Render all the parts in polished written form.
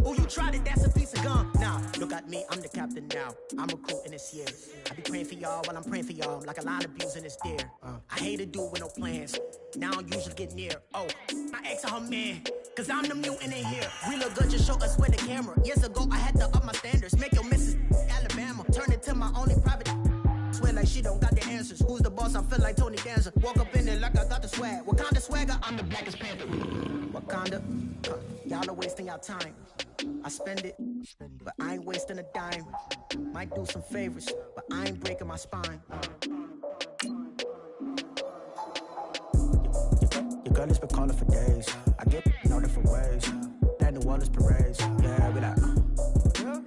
Oh, you tried it, that's a piece of gum. Nah, look at me, I'm the captain now. I'm recruiting this year. I be praying for y'all while I'm praying for y'all. I'm like a line of abusing this deer. I hate a dude with no plans. Now I usually get near. Oh, my ex and her man. Cause I'm the mutant in here. We look good, just show us where the camera. Years ago, I had to up my standards. Make your missus Alabama. Turn it to my only private. Swear like she don't got the answers. Who's the boss? I feel like Tony Danza. Walk up in there like I got the swag. Wakanda swagger, I'm the blackest panther. Wakanda, y'all are wasting your time. I spend it, but I ain't wasting a dime. Might do some favors, but I ain't breaking my spine. Your girl has been calling for days. I get in all different ways. That New Orleans parades. Yeah, we like,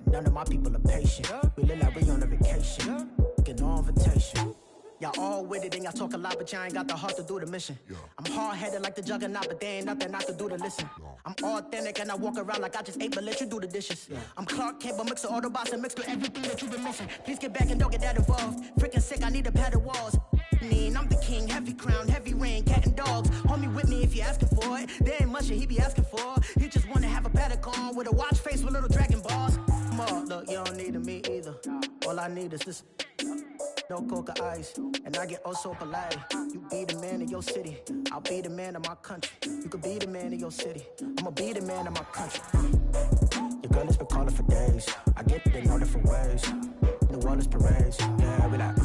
none of my people are patient. We live like we on a vacation. Get no invitation. Y'all all with it and y'all talk a lot, but y'all ain't got the heart to do the mission. I'm hard-headed like the juggernaut, but there ain't nothing I can do to listen. I'm authentic and I walk around like I just ate, but let you do the dishes. I'm Clark Kent, but mix of Autobots and mixed with everything that you've been missing. Please get back and don't get that involved. Freaking sick, I need a pad of walls. I'm the king, heavy crown, heavy rain, cat and dogs. Homie with me if you're asking for it. There ain't much that he be asking for. He just wanna have a paddock on with a watch face with little dragon balls. Look, you don't need me either. All I need is this. No coca ice, and I get oh so polite. You be the man of your city, I'll be the man of my country. You could be the man of your city, I'ma be the man of my country. Your girl has been calling for days. I get it in all different ways. New Orleans parades, yeah, we like.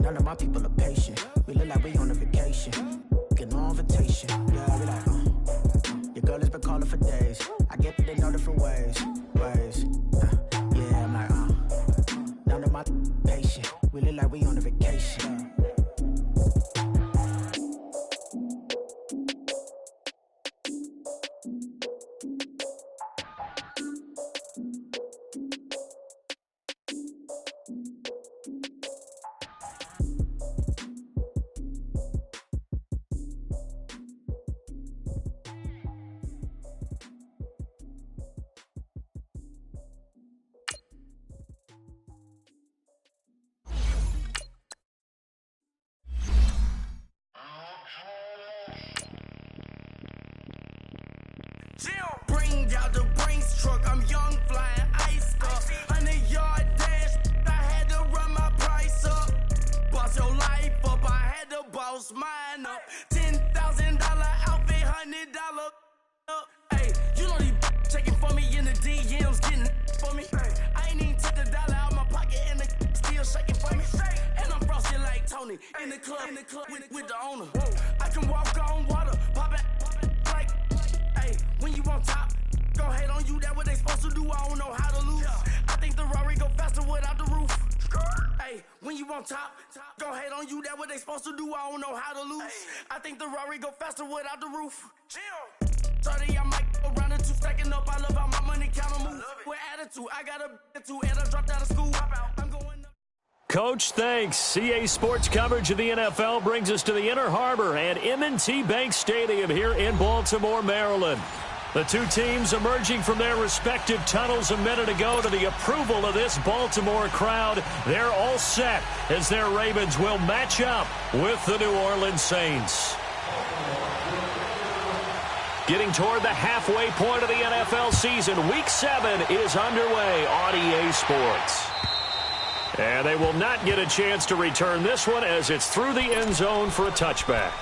None of my people are patient. We look like we on a vacation. Get no invitation, yeah, we like. Your girl has been calling for days. I get it in all different ways. Yeah, I'm like, none of my patient. We look like we on a vacation. Bring out the Brinks truck, I'm young, flying iced up. 100-yard dash, I had to run my price up. Boss your life up, I had to boss mine up. $10,000 outfit, $100 up. Hey, you know these checking for me in the DMs, getting for me. I ain't even took the dollar out my pocket and the still shaking for me. And I'm frosted like Tony in the club with the owner. I can walk on water, pop it like. When you on top, gon' hate on you, that what they supposed to do, I don't know how to lose. I think the Rari go faster without the roof. Hey, when you on top, gon' hate on you, that what they supposed to do, I don't know how to lose. I think the Rari go faster without the roof. 30, I might go round the two, stacking up, I love how my money count on move. With attitude, I got a attitude, and I dropped out of school. I'm going up. Coach, thanks. CA Sports coverage of the NFL brings us to the Inner Harbor and M&T Bank Stadium here in Baltimore, Maryland. The two teams emerging from their respective tunnels a minute ago to the approval of this Baltimore crowd. They're all set as their Ravens will match up with the New Orleans Saints. Getting toward the halfway point of the NFL season, Week 7 is underway on EA Sports. And they will not get a chance to return this one as it's through the end zone for a touchback.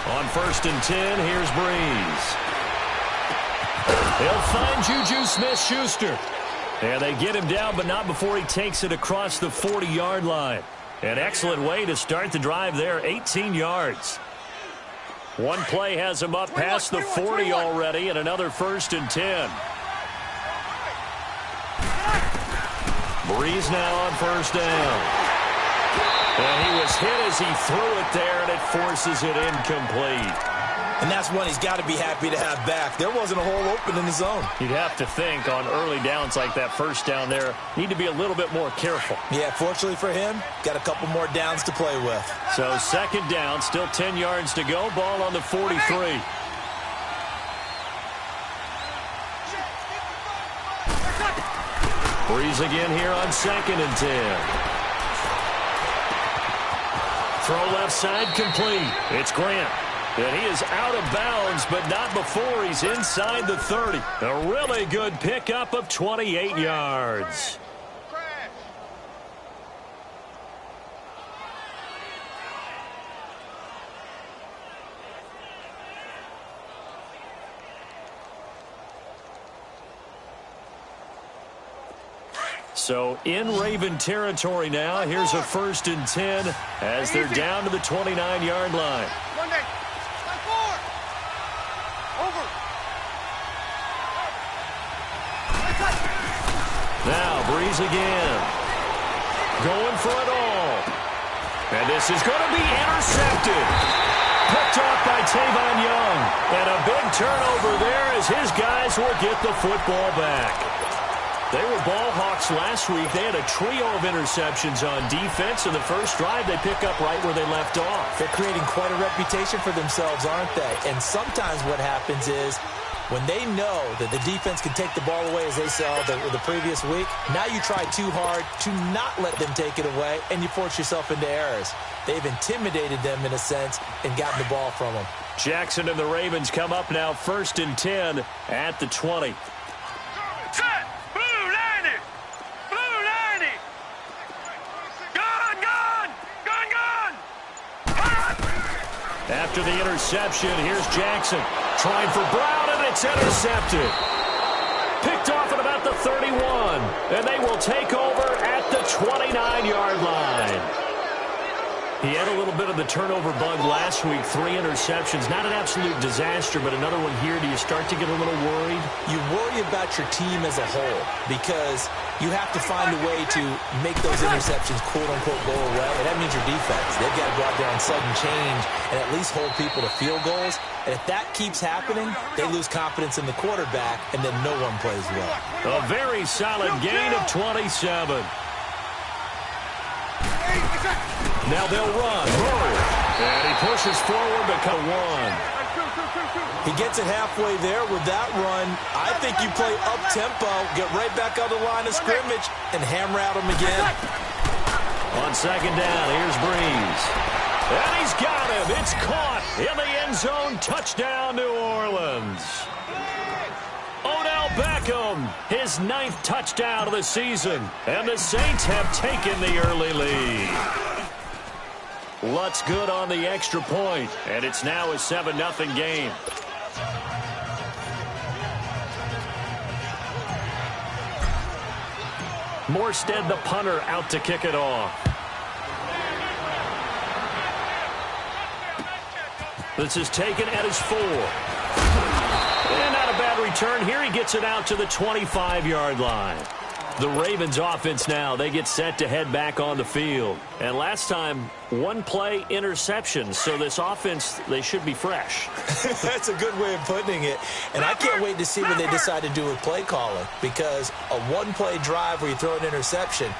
On 1st and 10, here's Breeze. He'll find Juju Smith-Schuster. And they get him down, but not before he takes it across the 40-yard line. An excellent way to start the drive there, 18 yards. One play has him up past the 40 already, and another 1st and 10. Breeze now on 1st down. And he was hit as he threw it there, and it forces it incomplete. And that's one he's got to be happy to have back. There wasn't a hole open in the zone. You'd have to think on early downs like that 1st down there, need to be a little bit more careful. Yeah, fortunately for him, got a couple more downs to play with. So 2nd down, still 10 yards to go. Ball on the 43. Breeze again here on 2nd and 10. Throw left side complete. It's Grant. And he is out of bounds, but not before he's inside the 30. A really good pickup of 28 yards. So in Raven territory now. Here's a 1st and 10 as they're down to the 29-yard line. Now Breeze again. Going for it all. And this is going to be intercepted. Picked off by Tavon Young. And a big turnover there as his guys will get the football back. They were ball hawks last week. They had a trio of interceptions on defense. In the first drive, they pick up right where they left off. They're creating quite a reputation for themselves, aren't they? And sometimes what happens is when they know that the defense can take the ball away, as they saw the previous week, now you try too hard to not let them take it away, and you force yourself into errors. They've intimidated them in a sense and gotten the ball from them. Jackson and the Ravens come up now 1st and 10 at the 20. After the interception, here's Jackson. Trying for Brown, and it's intercepted. Picked off at about the 31. And they will take over at the 29-yard line. He had a little bit of the turnover bug last week. 3 interceptions. Not an absolute disaster, but another one here. Do you start to get a little worried? You worry about your team as a whole because you have to find a way to make those interceptions, quote-unquote, go away. And that means your defense. They've got to go out there on sudden change and at least hold people to field goals. And if that keeps happening, they lose confidence in the quarterback, and then no one plays well. A very solid gain of 27. Now they'll run. And he pushes forward to cut 1. He gets it halfway there with that run. I think you play up-tempo, get right back on the line of scrimmage, and hammer at him again. On 2nd down, here's Breeze. And he's got him. It's caught in the end zone. Touchdown, New Orleans. Odell Beckham, his 9th touchdown of the season. And the Saints have taken the early lead. Lutz good on the extra point, and it's now a 7-0 game. Morstead, the punter, out to kick it off. This is taken at his 4. And not a bad return here. He gets it out to the 25-yard line. The Ravens offense now, they get set to head back on the field. And last time, 1 play interception. So this offense, they should be fresh. That's a good way of putting it. And I can't wait to see what they decide to do with play calling. Because a 1-play drive where you throw an interception,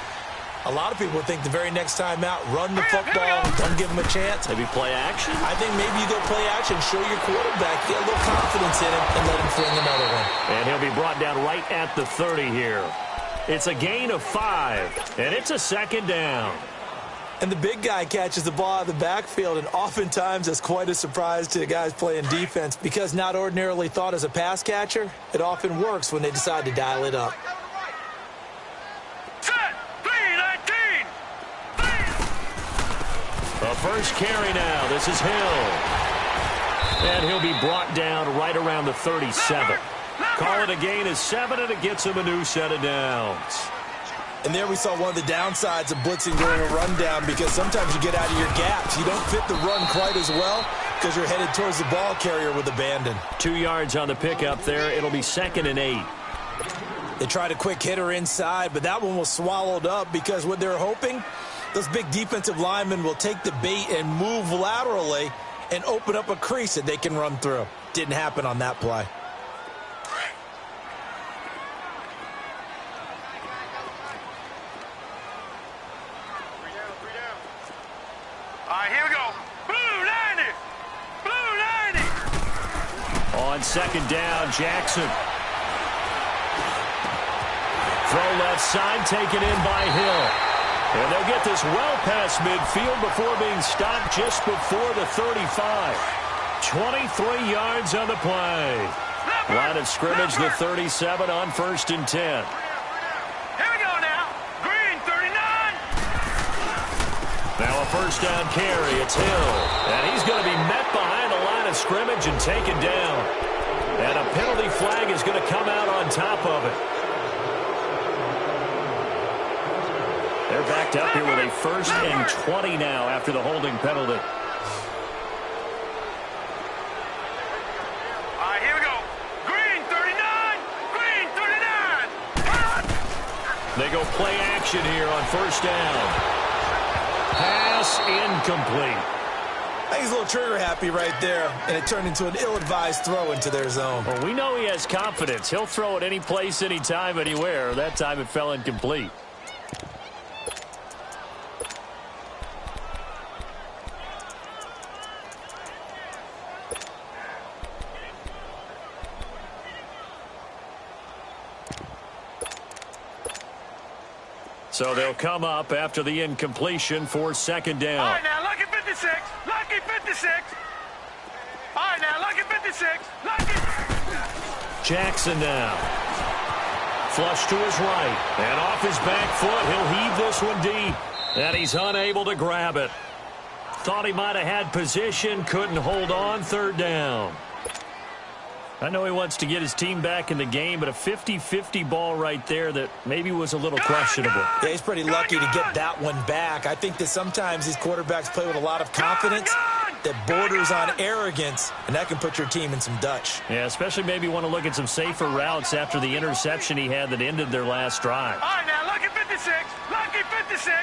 a lot of people think the very next time out, run the football, don't give them a chance. Maybe play action? I think maybe you go play action, show your quarterback, get a little confidence in him, and let him fling another one. And he'll be brought down right at the 30 here. It's a gain of 5, and it's a 2nd down. And the big guy catches the ball out of the backfield, and oftentimes that's quite a surprise to the guys playing defense because not ordinarily thought as a pass catcher, it often works when they decide to dial it up. A first carry now. This is Hill. And he'll be brought down right around the 37. Call it a gain of 7, and it gets him a new set of downs. And there we saw one of the downsides of blitzing during a rundown, because sometimes you get out of your gaps. You don't fit the run quite as well because you're headed towards the ball carrier with abandon. 2 yards on the pickup there. It'll be 2nd and 8. They tried a quick hitter inside, but that one was swallowed up because what they're hoping, those big defensive linemen will take the bait and move laterally and open up a crease that they can run through. Didn't happen on that play. All right, here we go. Blue 90. Blue 90. On 2nd down, Jackson. Throw left side, taken in by Hill. And they'll get this well past midfield before being stopped just before the 35. 23 yards on the play. Line of scrimmage, the 37 on 1st and 10. Here we go now. Green 39. Now a first down carry. It's Hill. And he's going to be met behind the line of scrimmage and taken down. And a penalty flag is going to come out on top of it. They're backed up here with a 1st and 20 now after the holding penalty. All right, here we go. Green 39. Green 39. They go play action here on 1st down. Pass incomplete. I think he's a little trigger happy right there, and it turned into an ill-advised throw into their zone. Well, we know he has confidence. He'll throw it any place, anytime, anywhere. That time it fell incomplete. So they'll come up after the incompletion for 2nd down. All right, now, lucky 56. Lucky 56. All right, now, lucky 56. Lucky. Jackson now. Flush to his right. And off his back foot, he'll heave this one deep. And he's unable to grab it. Thought he might have had position, couldn't hold on. 3rd down. I know he wants to get his team back in the game, but a 50-50 ball right there that maybe was a little questionable. Yeah, he's pretty lucky to get that one back. I think that sometimes these quarterbacks play with a lot of confidence that borders on arrogance, and that can put your team in some Dutch. Yeah, especially maybe want to look at some safer routes after the interception he had that ended their last drive. All right, now, lucky 56. Lucky 56.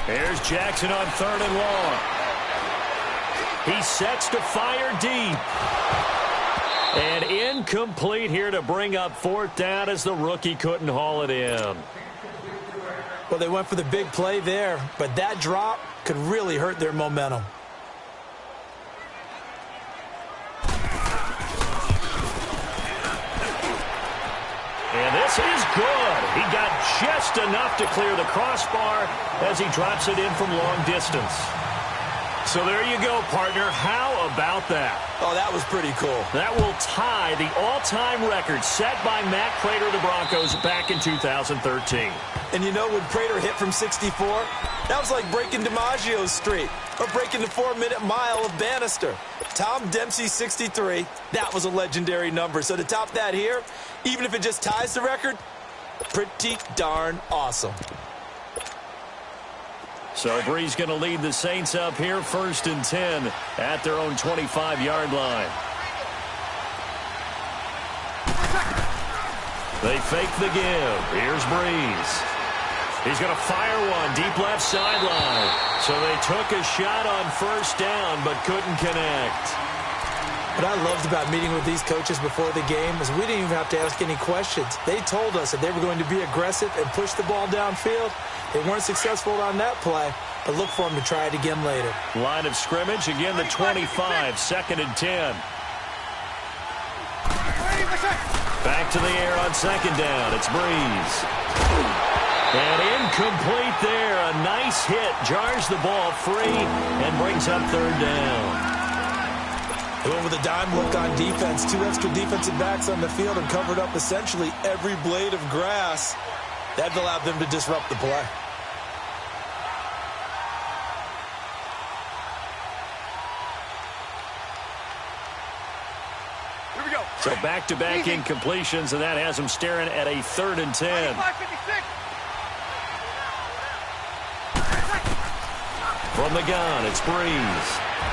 Here's Jackson on 3rd and long. He sets to fire deep. And incomplete here to bring up 4th down as the rookie couldn't haul it in. Well, they went for the big play there, but that drop could really hurt their momentum. And this is good. He got just enough to clear the crossbar as he drops it in from long distance. So there you go, partner. How about that? Oh, that was pretty cool. That will tie the all-time record set by Matt Prater of the Broncos back in 2013. And you know, when Prater hit from 64, that was like breaking DiMaggio's streak or breaking the 4-minute mile of Bannister. Tom Dempsey, 63, that was a legendary number. So to top that here, even if it just ties the record, pretty darn awesome. So Brees going to lead the Saints up here, 1st and 10 at their own 25-yard line. They fake the give. Here's Brees. He's going to fire one deep left sideline. So they took a shot on 1st down but couldn't connect. What I loved about meeting with these coaches before the game is we didn't even have to ask any questions. They told us that they were going to be aggressive and push the ball downfield. They weren't successful on that play, but look for them to try it again later. Line of scrimmage, again the 25, 2nd and 10. Back to the air on 2nd down. It's Brees. And incomplete there. A nice hit. Jars the ball free and brings up 3rd down. They went with a dime look on defense. 2 extra defensive backs on the field and covered up essentially every blade of grass. That allowed them to disrupt the play. So back-to-back incompletions, and that has him staring at a 3rd and 10. From the gun, it's Breeze.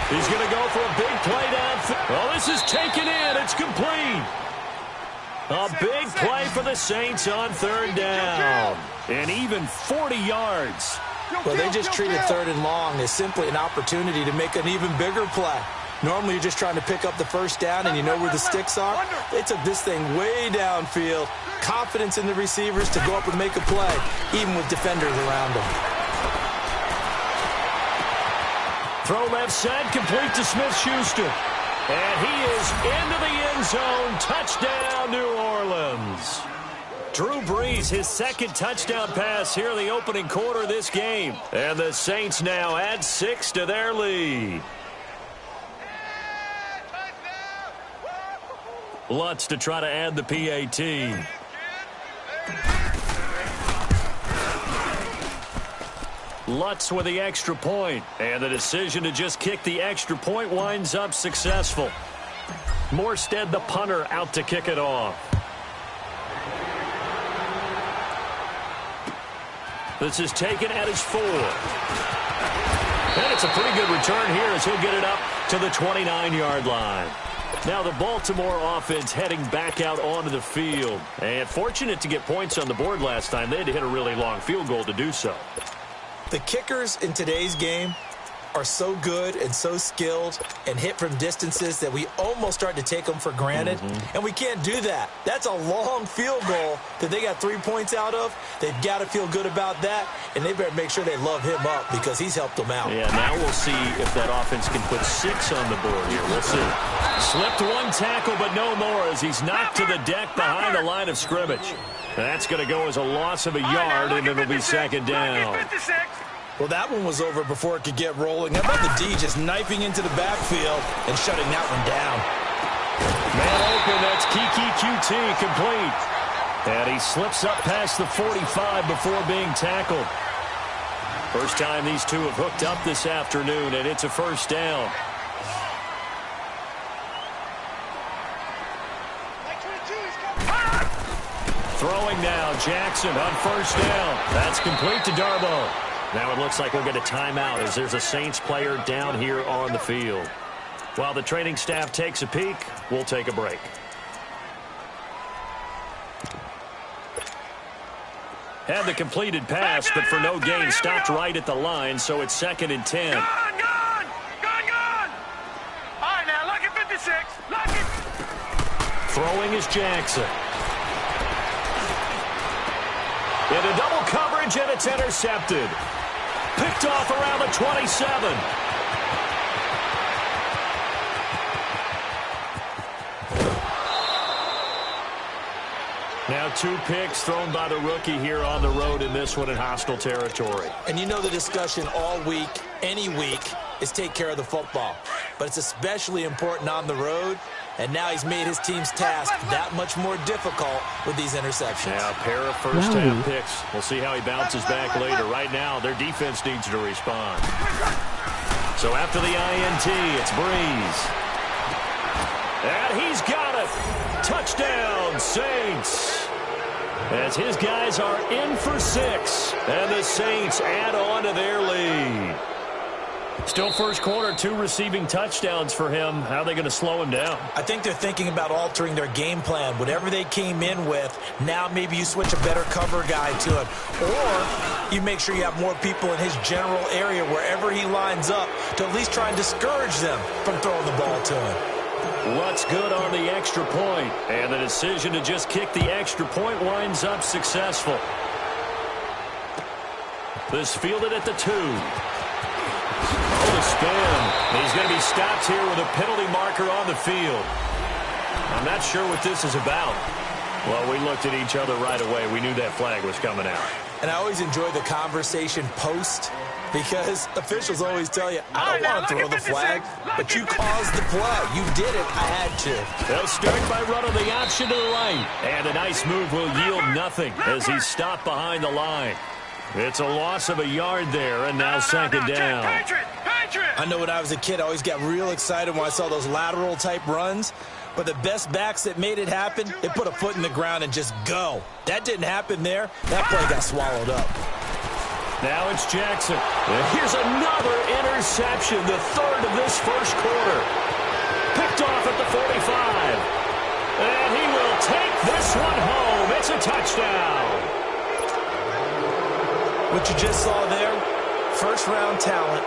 He's going to go for a big play downfield. Well, this is taken in. It's complete. A big play for the Saints on 3rd down. And even 40 yards. Well, they just treated 3rd and long as simply an opportunity to make an even bigger play. Normally, you're just trying to pick up the 1st down, and you know where the sticks are. They took this thing way downfield. Confidence in the receivers to go up and make a play, even with defenders around them. Throw left side, complete to Smith-Schuster. And he is into the end zone. Touchdown, New Orleans. Drew Brees, his 2nd touchdown pass here in the opening quarter of this game. And the Saints now add 6 to their lead. Lutz to try to add the PAT. Lutz with the extra point, and the decision to just kick the extra point winds up successful. Morstead, the punter, out to kick it off. This is taken at his 4. And it's a pretty good return here as he'll get it up to the 29-yard line. Now the Baltimore offense heading back out onto the field. And fortunate to get points on the board last time. They had to hit a really long field goal to do so. The kickers in today's game are so good and so skilled and hit from distances that we almost start to take them for granted. And we can't do that. That's a long field goal that they got 3 points out of. They've got to feel good about that, and they better make sure they love him up because he's helped them out. Yeah, now we'll see if that offense can put 6 on the board here. We'll see. Slipped one tackle, but no more as he's knocked to the deck behind the line of scrimmage. That's going to go as a loss of a yard, and it'll be 2nd down. Well, that one was over before it could get rolling. How about the D just knifing into the backfield and shutting that one down? Man open, that's Kiki QT complete. And he slips up past the 45 before being tackled. First time these two have hooked up this afternoon, and it's a 1st down. Throwing now, Jackson on 1st down. That's complete to Darboh. Now it looks like we'll get a timeout as there's a Saints player down here on the field. While the training staff takes a peek, we'll take a break. Had the completed pass, but for no gain, stopped right at the line, so it's 2nd and 10. Gone! All right, now, look at 56. Look it. Throwing is Jackson. Into double coverage, and it's intercepted. Picked off around the 27. Now 2 picks thrown by the rookie here on the road in this one in hostile territory. And you know the discussion all week, any week, is take care of the football. But it's especially important on the road. And now he's made his team's task that much more difficult with these interceptions. Now, a pair of first-half picks. We'll see how he bounces back later. Right now, their defense needs to respond. So after the INT, it's Breeze. And he's got it. Touchdown, Saints. As his guys are in for 6. And the Saints add on to their lead. Still first quarter, 2 receiving touchdowns for him. How are they going to slow him down? I think they're thinking about altering their game plan. Whatever they came in with, now maybe you switch a better cover guy to it. Or you make sure you have more people in his general area wherever he lines up to at least try and discourage them from throwing the ball to him. What's good on the extra point? And the decision to just kick the extra point winds up successful. This fielded at the 2. Oh, the spin. He's going to be stopped here with a penalty marker on the field. I'm not sure what this is about. Well, we looked at each other right away. We knew that flag was coming out. And I always enjoy the conversation post because officials always tell you, I don't want to throw the flag, but you caused the play. You did it. I had to. They'll start by running the option to the right. And a nice move will yield nothing as he's stopped behind the line. It's a loss of a yard there, and now 2nd down. I know when I was a kid, I always got real excited when I saw those lateral-type runs. But the best backs that made it happen, they put a foot in the ground and just go. That didn't happen there. That play got swallowed up. Now it's Jackson. Here's another interception, the third of this first quarter. Picked off at the 45. And he will take this one home. It's a touchdown. What you just saw there, first-round talent,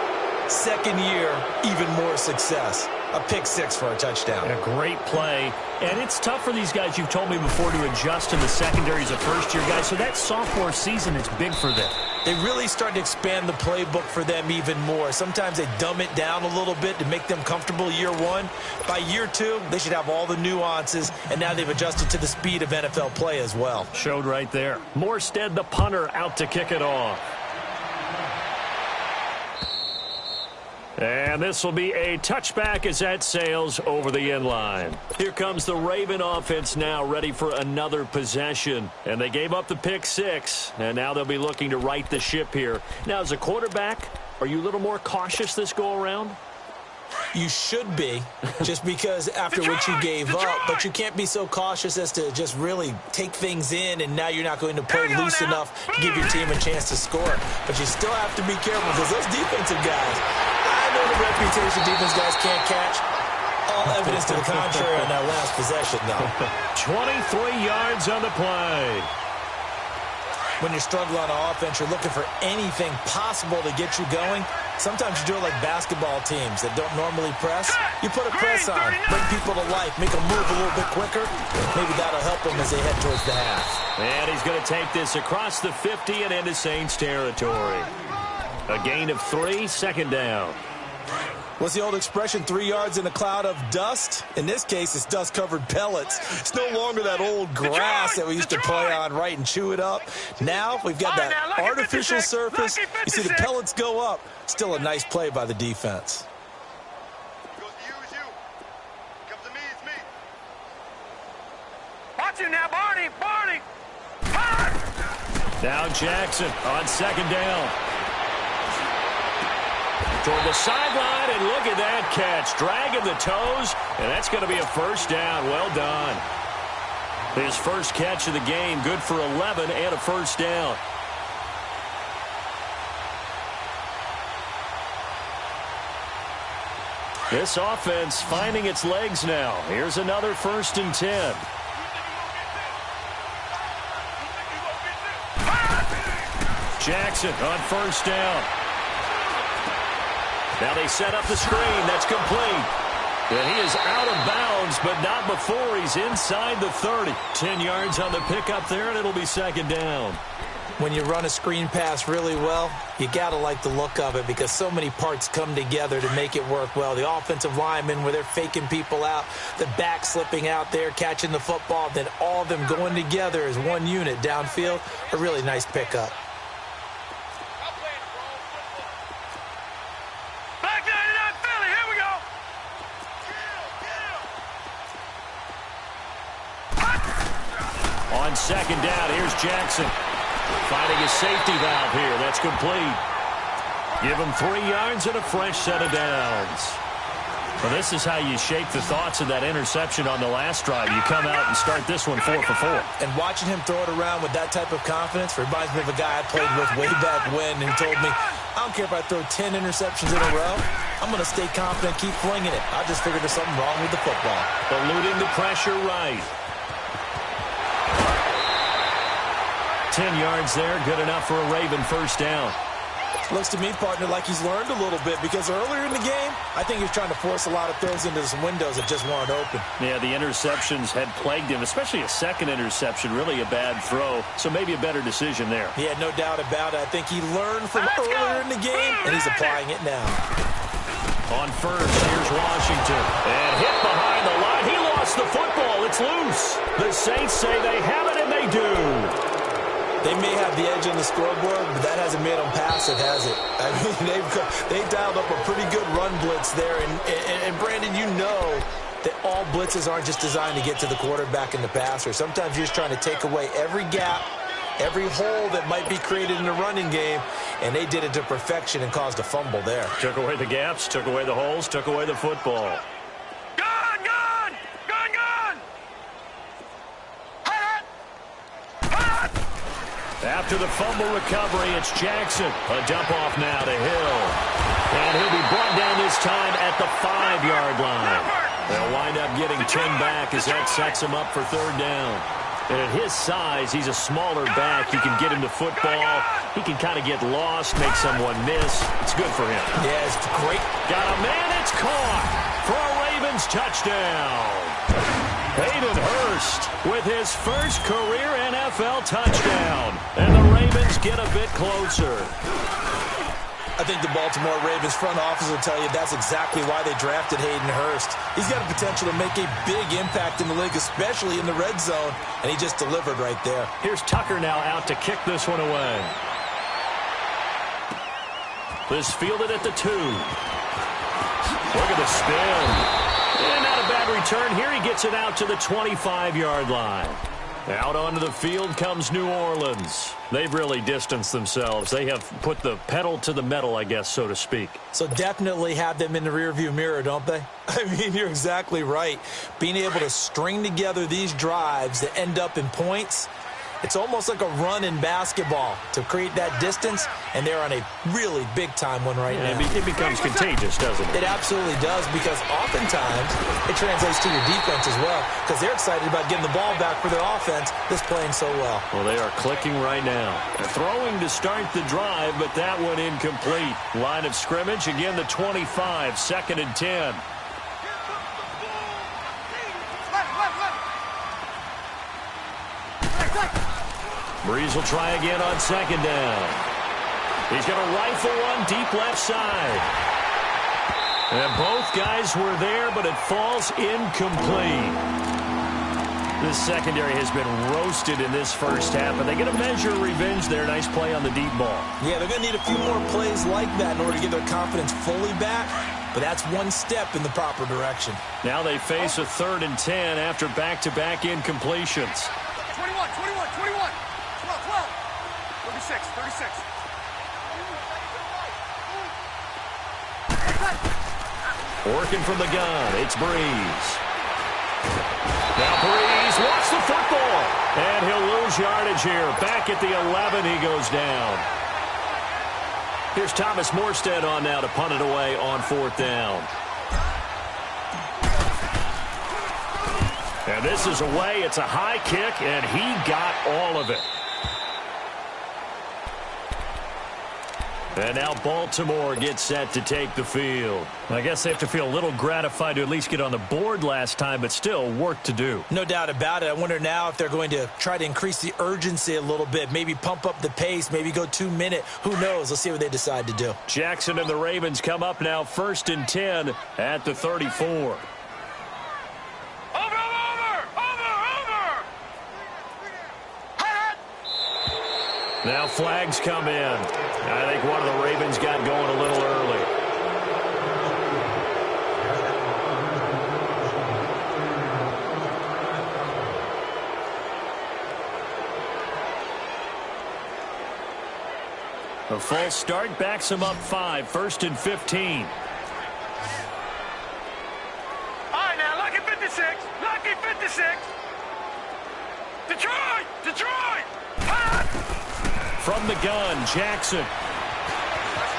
second year, even more success. A pick six for a touchdown. A great play. And it's tough for these guys, you've told me before, to adjust in the secondary as a first-year guy. So that sophomore season is big for them. They really start to expand the playbook for them even more. Sometimes they dumb it down a little bit to make them comfortable year one. By year two, they should have all the nuances, and now they've adjusted to the speed of NFL play as well. Showed right there. Morstead, the punter, out to kick it off. And this will be a touchback as that sails over the end line. Here comes the Raven offense now, ready for another possession. And they gave up the pick six, and now they'll be looking to right the ship here. Now, as a quarterback, are you a little more cautious this go-around? You should be, just because after what you gave up, but you can't be so cautious as to just really take things in, and now you're not going to play loose enough to give your team a chance to score. But you still have to be careful because those defensive guys, I know the reputation defense guys can't catch. All evidence to the contrary on that last possession, though. 23 yards on the play. When you're struggling on offense, you're looking for anything possible to get you going. Sometimes you do it like basketball teams that don't normally press. You put a press on, bring people to life, make them move a little bit quicker. Maybe that'll help them as they head towards the half. And he's going to take this across the 50 and into Saints territory. A gain of 3, second down. What's the old expression, 3 yards in a cloud of dust? In this case, it's dust-covered pellets. It's no longer that old grass that we used to play on, right, and chew it up. Now we've got that artificial surface. You see the pellets go up. Still a nice play by the defense. Watch him now, Barney! Barney! Now Jackson on second down. Toward the sideline, and look at that catch. Dragging the toes, and that's going to be a first down. Well done. His first catch of the game, good for 11 and a first down. This offense finding its legs now. Here's another 1st and 10. Jackson on first down. Now they set up the screen. That's complete. And he is out of bounds, but not before he's inside the 30. 10 yards on the pickup there, and it'll be second down. When you run a screen pass really well, you got to like the look of it because so many parts come together to make it work well. The offensive linemen, where they're faking people out, the back slipping out there, catching the football, then all of them going together as one unit downfield. A really nice pickup. On second down, here's Jackson. Finding his safety valve here. That's complete. Give him 3 yards and a fresh set of downs. Well, this is how you shape the thoughts of that interception on the last drive. You come out and start this one 4 for 4. And watching him throw it around with that type of confidence reminds me of a guy I played with way back when, and he told me, I don't care if I throw 10 interceptions in a row. I'm going to stay confident, keep flinging it. I just figured there's something wrong with the football. Eluding the pressure right. 10 yards there, good enough for a Raven first down. Looks to me, partner, like he's learned a little bit because earlier in the game, I think he was trying to force a lot of throws into some windows that just weren't open. Yeah, the interceptions had plagued him, especially a second interception, really a bad throw. So maybe a better decision there. Yeah, no doubt about it. I think he learned from earlier in the game, and he's applying it now. On first, here's Washington. And hit behind the line. He lost the football. It's loose. The Saints say they have it, and they do. They may have the edge on the scoreboard, but that hasn't made them passive, has it? I mean, they've dialed up a pretty good run blitz there. And Brandon, you know that all blitzes aren't just designed to get to the quarterback and the passer. Sometimes you're just trying to take away every gap, every hole that might be created in the running game, and they did it to perfection and caused a fumble there. Took away the gaps, took away the holes, took away the football. Gone! after the fumble recovery, it's Jackson. A dump off now to Hill. And he'll be brought down this time at the 5-yard line. They'll wind up getting 10 back as that sets him up for third down. And at his size, he's a smaller back. You can get him the football. He can kind of get lost, make someone miss. It's good for him. Yeah, it's great. Got a man. It's caught for a Ravens touchdown. Hayden Hurst with his first career NFL touchdown. And the Ravens get a bit closer. I think the Baltimore Ravens front office will tell you that's exactly why they drafted Hayden Hurst. He's got the potential to make a big impact in the league, especially in the red zone, and he just delivered right there. Here's Tucker now out to kick this one away. This fielded at the 2. Look at the spin. And not a bad return. Here he gets it out to the 25-yard line. Out onto the field comes New Orleans. They've really distanced themselves. They have put the pedal to the metal, I guess, so to speak. So definitely have them in the rearview mirror, don't they? I mean, you're exactly right. Being able to string together these drives that end up in points, it's almost like a run in basketball to create that distance, and they're on a really big-time one right now. It becomes contagious, doesn't it? It absolutely does, because oftentimes it translates to your defense as well, because they're excited about getting the ball back for their offense that's playing so well. Well, they are clicking right now. They're throwing to start the drive, but that one incomplete. Line of scrimmage, again the 25, 2nd and 10. Breeze will try again on 2nd down. He's going to rifle one deep left side. And both guys were there, but it falls incomplete. This secondary has been roasted in this first half, but they get a measure of revenge there. Nice play on the deep ball. Yeah, they're going to need a few more plays like that in order to get their confidence fully back, but that's one step in the proper direction. Now they face a 3rd and 10 after back-to-back incompletions. 21, 21, 21. 12, 36, 36. Working from the gun, it's Breeze. Now Breeze wants the football, and he'll lose yardage here. Back at the 11, he goes down. Here's Thomas Morstead on now to punt it away on 4th down. And this is away. It's a high kick, and he got all of it. And now Baltimore gets set to take the field. I guess they have to feel a little gratified to at least get on the board last time, but still work to do. No doubt about it. I wonder now if they're going to try to increase the urgency a little bit, maybe pump up the pace, maybe go 2-minute. Who knows? Let's see what they decide to do. Jackson and the Ravens come up now 1st and 10 at the 34. Now flags come in. I think one of the Ravens got going a little early. A false start backs him up 5, 1st and 15. All right, now, lucky 56. Lucky 56. Detroit! Detroit! From the gun, Jackson.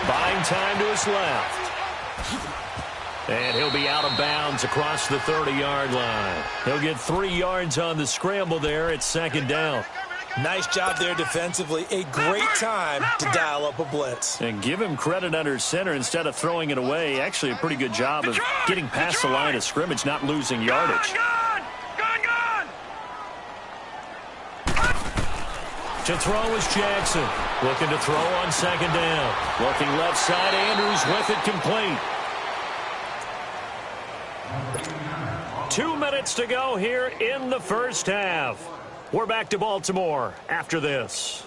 Buying time to his left. And he'll be out of bounds across the 30-yard line. He'll get 3 yards on the scramble there at 2nd down. Nice job there defensively. A great time to dial up a blitz. And give him credit under center instead of throwing it away. Actually, a pretty good job of getting past the line of scrimmage, not losing yardage. To throw is Jackson. Looking to throw on 2nd down. Looking left side, Andrews with it complete. 2 minutes to go here in the first half. We're back to Baltimore after this.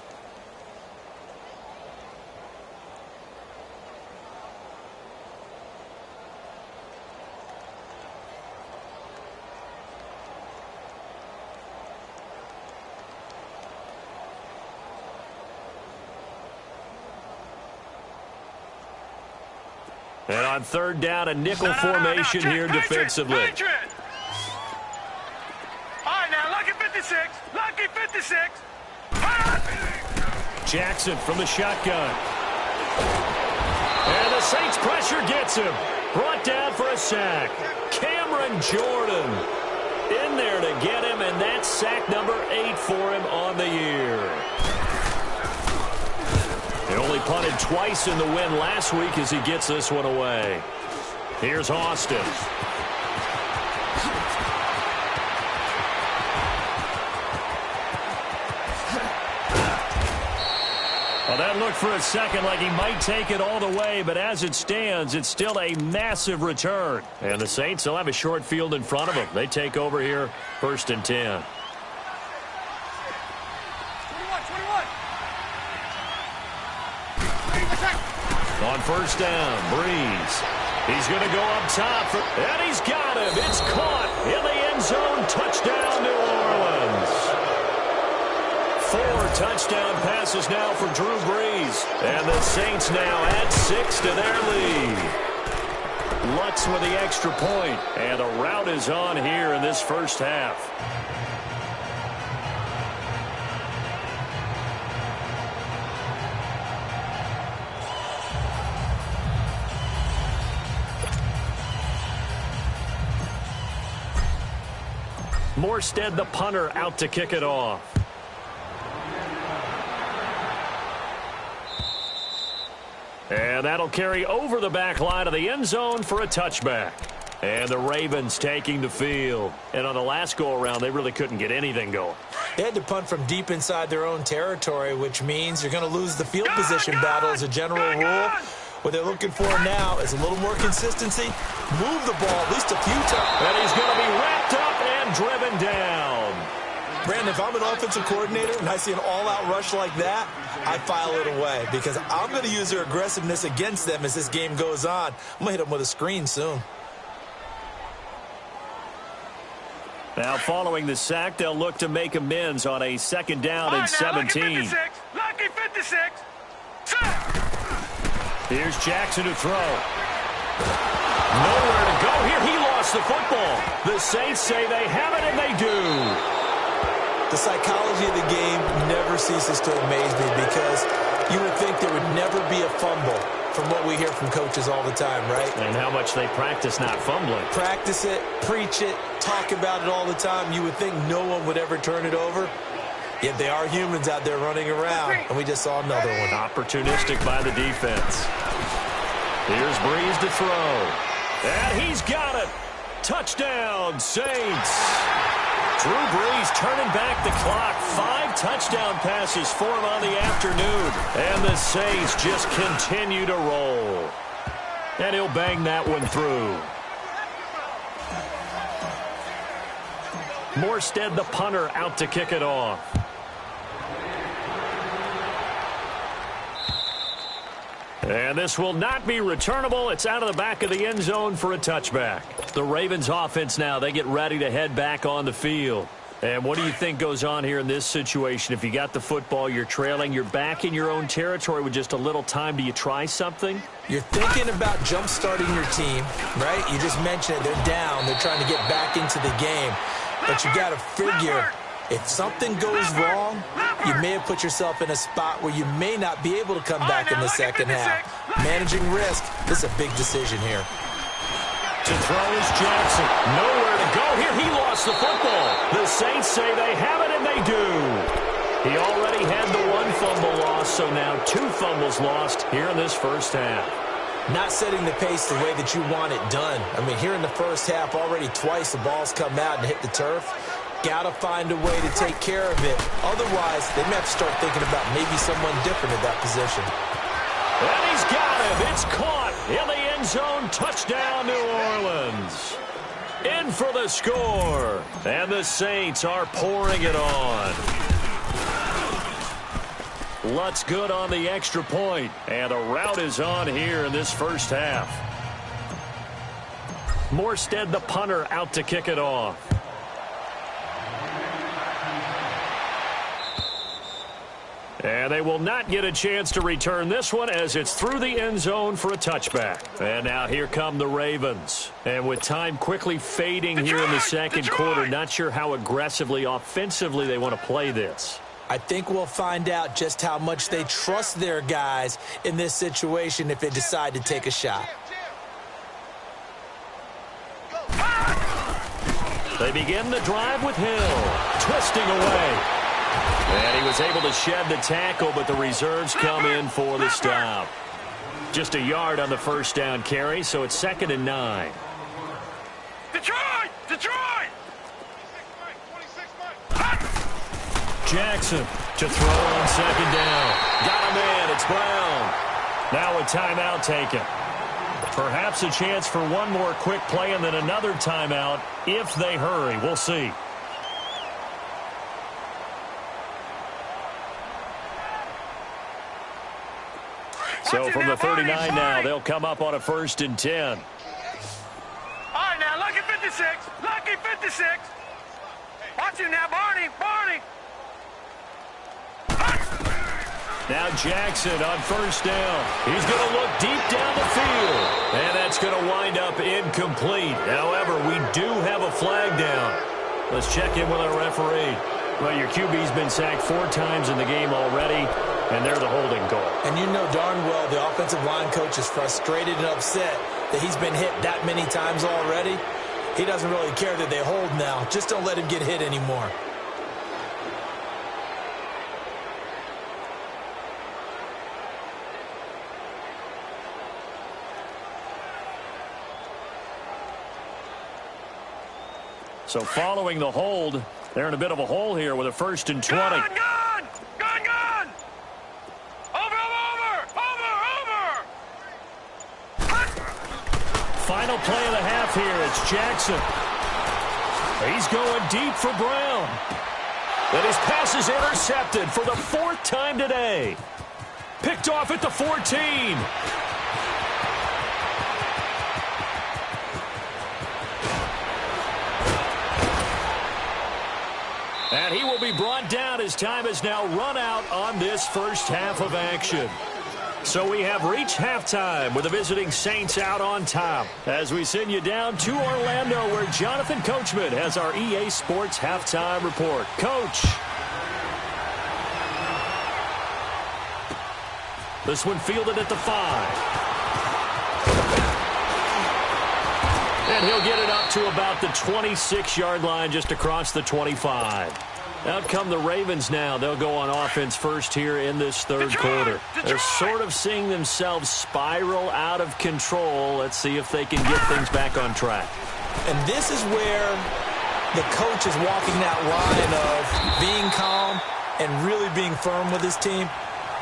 And on 3rd down, a nickel formation here defensively. All right, now, lucky 56. Lucky 56. Jackson from the shotgun. And the Saints pressure gets him. Brought down for a sack. Cameron Jordan in there to get him, and that's sack number 8 for him on the year. He only punted twice in the win last week as he gets this one away. Here's Austin. Well, that looked for a second like he might take it all the way, but as it stands, it's still a massive return. And the Saints will have a short field in front of them. They take over here, 1st and 10. 21. On 1st down, Breeze. He's going to go up top, and he's got him. It's caught in the end zone. Touchdown, New Orleans. 4 touchdown passes now for Drew Brees. And the Saints now add 6 to their lead. Lutz with the extra point. And the rout is on here in this first half. Morstead, the punter, out to kick it off. And that'll carry over the back line of the end zone for a touchback. And the Ravens taking the field. And on the last go-around, they really couldn't get anything going. They had to punt from deep inside their own territory, which means you're going to lose the field position battle as a general rule. What they're looking for now is a little more consistency. Move the ball at least a few times. And he's going to be wrapped up and driven down. Brandon, if I'm an offensive coordinator and I see an all-out rush like that, I file it away because I'm going to use their aggressiveness against them as this game goes on. I'm going to hit them with a screen soon. Now, following the sack, they'll look to make amends on a 2nd down and 17. Lucky 56. Here's Jackson to throw. Nowhere to go here. He lost the football. The Saints say they have it, and they do. The psychology of the game never ceases to amaze me because you would think there would never be a fumble from what we hear from coaches all the time, right? And how much they practice not fumbling. Practice it, preach it, talk about it all the time. You would think no one would ever turn it over. Yet they are humans out there running around, and we just saw another one. Opportunistic by the defense. Here's Breeze to throw. And he's got it. Touchdown, Saints. Drew Brees turning back the clock. 5 touchdown passes for him on the afternoon. And the Saints just continue to roll. And he'll bang that one through. Morstead, the punter, out to kick it off. And this will not be returnable. It's out of the back of the end zone for a touchback. The Ravens offense now, they get ready to head back on the field. And what do you think goes on here in this situation? If you got the football, you're trailing, you're back in your own territory with just a little time. Do you try something? You're thinking about jump-starting your team, right? You just mentioned it. They're down. They're trying to get back into the game. But you got to figure, if something goes wrong, you may have put yourself in a spot where you may not be able to come back in the second half. Managing risk, this is a big decision here. To throw is Jackson. Nowhere to go here. He lost the football. The Saints say they have it, and they do. He already had the 1 fumble loss, so now 2 fumbles lost here in this first half. Not setting the pace the way that you want it done. I mean, here in the first half, already twice the ball's come out and hit the turf. Got to find a way to take care of it. Otherwise, they may have to start thinking about maybe someone different at that position. And he's got him. It's caught in the end zone. Touchdown, New Orleans. In for the score. And the Saints are pouring it on. Lutz good on the extra point. And the rout is on here in this first half. Morstead, the punter, out to kick it off. And they will not get a chance to return this one as it's through the end zone for a touchback. And now here come the Ravens. And with time quickly fading here in the second quarter, not sure how aggressively, offensively they want to play this. I think we'll find out just how much they trust their guys in this situation if they decide to take a shot. They begin the drive with Hill, twisting away. And he was able to shed the tackle, but the reserves come in for the stop. Just a yard on the first down carry, so it's 2nd and 9. Detroit! Detroit! Jackson to throw on 2nd down. Got him in. It's Brown. Now a timeout taken. Perhaps a chance for one more quick play and then another timeout if they hurry. We'll see. So from the 39 now, they'll come up on a 1st and 10. All right, now, lucky 56. Lucky 56. Watch him now, Barney. Barney. Now Jackson on 1st down. He's going to look deep down the field. And that's going to wind up incomplete. However, we do have a flag down. Let's check in with our referee. Well, your QB's been sacked 4 times in the game already, and they're the holding call. And you know darn well the offensive line coach is frustrated and upset that he's been hit that many times already. He doesn't really care that they hold now. Just don't let him get hit anymore. So following the hold, they're in a bit of a hole here with a 1st and 20. Gun! Gun! Gun! Gun! Over! Final play of the half here. It's Jackson. He's going deep for Brown. And his pass is intercepted for the 4th time today. Picked off at the 14. And he will be brought down as time has now run out on this first half of action. So we have reached halftime with the visiting Saints out on top as we send you down to Orlando where Jonathan Coachman has our EA Sports halftime report. Coach. This one fielded at the 5. And he'll get it up to about the 26-yard line just across the 25. Out come the Ravens now. They'll go on offense first here in this 3rd quarter. They're sort of seeing themselves spiral out of control. Let's see if they can get things back on track. And this is where the coach is walking that line of being calm and really being firm with his team.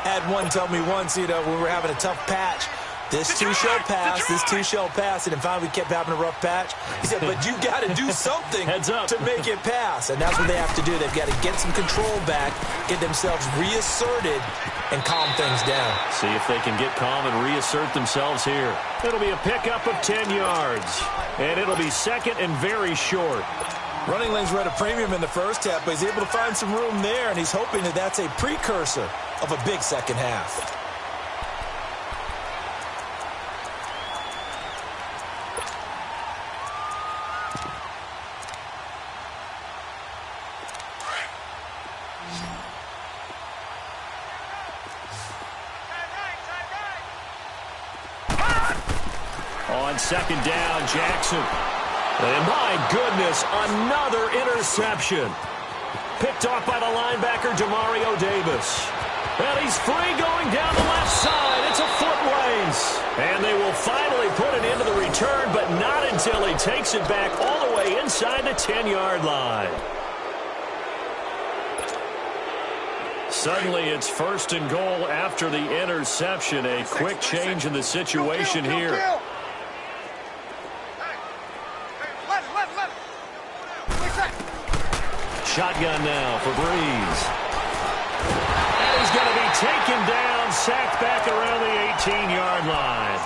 Had one tell me once, when we were having a tough patch, this too shall pass, this too shall pass, and finally we kept having a rough patch. He said, but you got to do something to make it pass, and that's what they have to do. They've got to get some control back, get themselves reasserted, and calm things down. See if they can get calm and reassert themselves here. It'll be a pickup of 10 yards, and it'll be 2nd and very short. Running lanes were at a premium in the first half, but he's able to find some room there, and he's hoping that that's a precursor of a big second half. On 2nd down, Jackson. And my goodness, another interception. Picked off by the linebacker, Demario Davis. And he's free going down the left side. It's a foot race. And they will finally put it into the return, but not until he takes it back all the way inside the 10-yard line. Suddenly, it's 1st and goal after the interception. A quick change in the situation here. Shotgun now for Breeze. And he's going to be taken down, sacked back around the 18-yard line.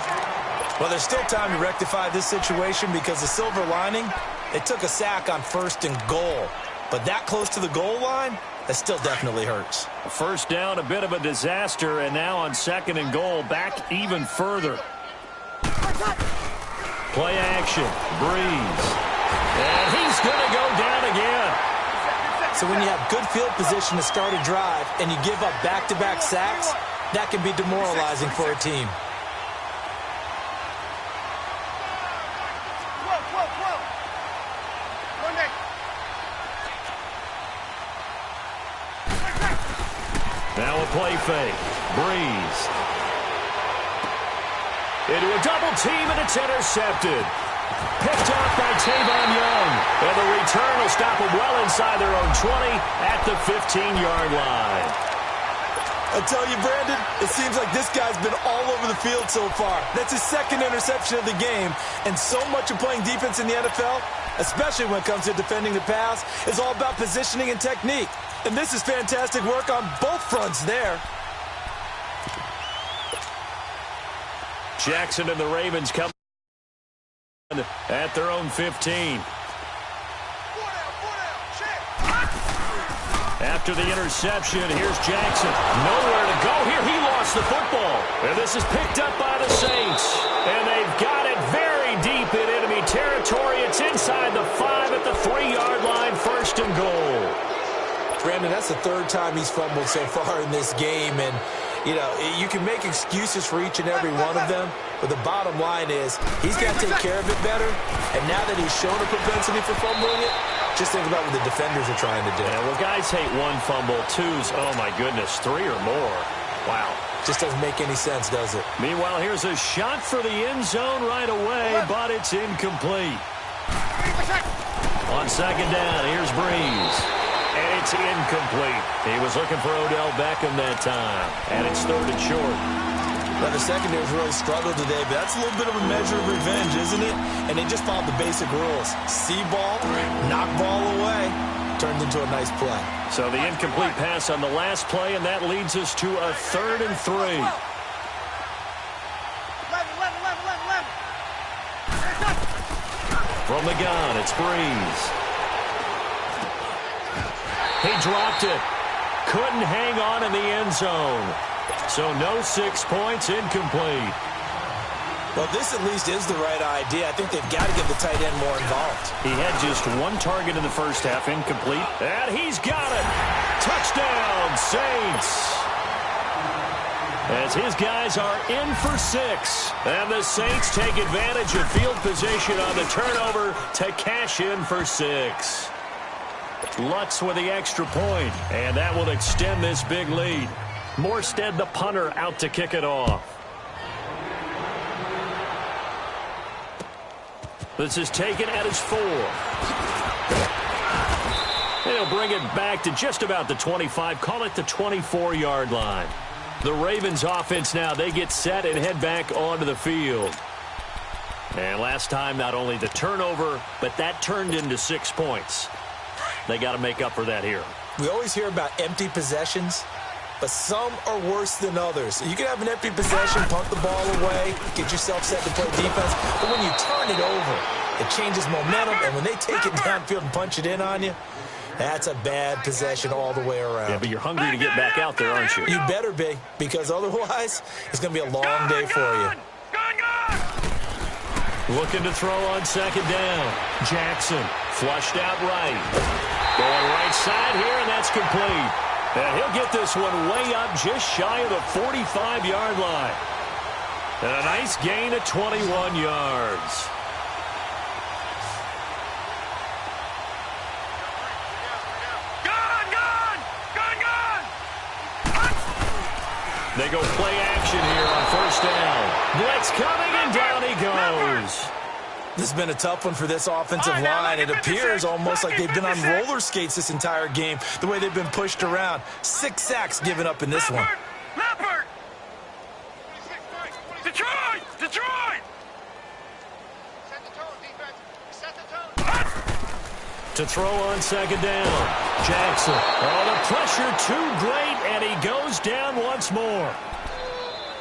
Well, there's still time to rectify this situation because the silver lining, they took a sack on 1st and goal. But that close to the goal line, that still definitely hurts. 1st down, a bit of a disaster, and now on 2nd and goal, back even further. Play action, Breeze. And he's going to go down again. So when you have good field position to start a drive and you give up back-to-back sacks, that can be demoralizing for a team. Now a play fake. Breeze. Into a double team, and it's intercepted. Picked off by Tavon Young. And the return will stop them well inside their own 20 at the 15-yard line. I tell you, Brandon, it seems like this guy's been all over the field so far. That's his second interception of the game. And so much of playing defense in the NFL, especially when it comes to defending the pass, is all about positioning and technique. And this is fantastic work on both fronts there. Jackson and the Ravens come at their own 15. After the interception, here's Jackson. Nowhere to go here. He lost the football. And this is picked up by the Saints. And they've got it very deep in enemy territory. It's inside the 5 at the 3-yard line. 1st and goal. Brandon, that's the third time he's fumbled so far in this game. And, you know, you can make excuses for each and every one of them. But the bottom line is he's got to take care of it better. And now that he's shown a propensity for fumbling it, just think about what the defenders are trying to do. Yeah, well, guys hate 1 fumble, 2's, oh, my goodness, 3 or more. Wow. Just doesn't make any sense, does it? Meanwhile, here's a shot for the end zone right away, but it's incomplete. On 2nd down, here's Breeze. And it's incomplete. He was looking for Odell Beckham that time. And it's 3rd and short. Well, the secondary's really struggled today, but that's a little bit of a measure of revenge, isn't it? And they just followed the basic rules. See ball, knock ball away, turned into a nice play. So the incomplete pass on the last play, and that leads us to a 3rd and 3. From the gun, it's Breeze. He dropped it. Couldn't hang on in the end zone. So no 6 points, incomplete. Well, this at least is the right idea. I think they've got to get the tight end more involved. He had just 1 target in the first half, incomplete. And he's got it. Touchdown, Saints. As his guys are in for 6. And the Saints take advantage of field position on the turnover to cash in for 6. Lutz with the extra point, and that will extend this big lead. Morstead, the punter, out to kick it off. This is taken at his 4. They'll bring it back to just about the 25, call it the 24-yard line. The Ravens offense now, they get set and head back onto the field. And last time, not only the turnover, but that turned into 6 points. They got to make up for that here. We always hear about empty possessions, but some are worse than others. You can have an empty possession, punt the ball away, get yourself set to play defense, but when you turn it over, it changes momentum, and when they take it downfield and punch it in on you, that's a bad possession all the way around. Yeah, but you're hungry to get back out there, aren't you? You better be, because otherwise, it's going to be a long day for you. Looking to throw on 2nd down. Jackson flushed out right. Going right side here, and that's complete. And he'll get this one way up just shy of the 45-yard line. And a nice gain of 21 yards. They go play action here on 1st down. Blitz coming, and down he goes. This has been a tough one for this offensive line. It appears almost like they've been on roller skates this entire game, the way they've been pushed around. 6 sacks given up in this one. Leopard! Detroit! Detroit! Set the tone, defense. Set the tone. To throw on 2nd down. Jackson. Oh, the pressure too great, and he goes down once more.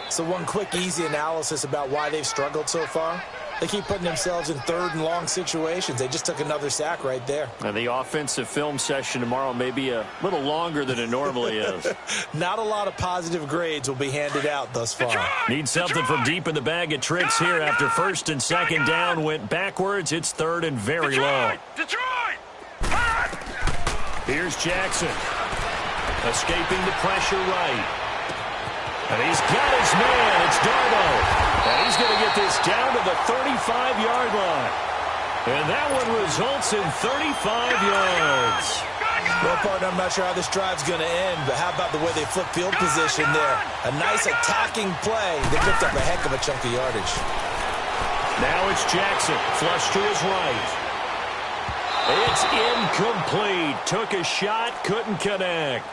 So one quick, easy analysis about why they've struggled so far. They keep putting themselves in 3rd and long situations. They just took another sack right there. And the offensive film session tomorrow may be a little longer than it normally is. Not a lot of positive grades will be handed out thus far. Need something from deep in the bag of tricks here after 1st and 2nd down went backwards. It's 3rd and very long. Detroit! Here's Jackson. Escaping the pressure right. And he's got his man. It's Darbo. And he's going to get this down to the 35-yard line. And that one results in 35 yards. Well, partner, I'm not sure how this drive's going to end, but how about the way they flip field position there? A nice attacking play. They picked up a heck of a chunk of yardage. Now it's Jackson. Flush to his right. It's incomplete. Took a shot, couldn't connect.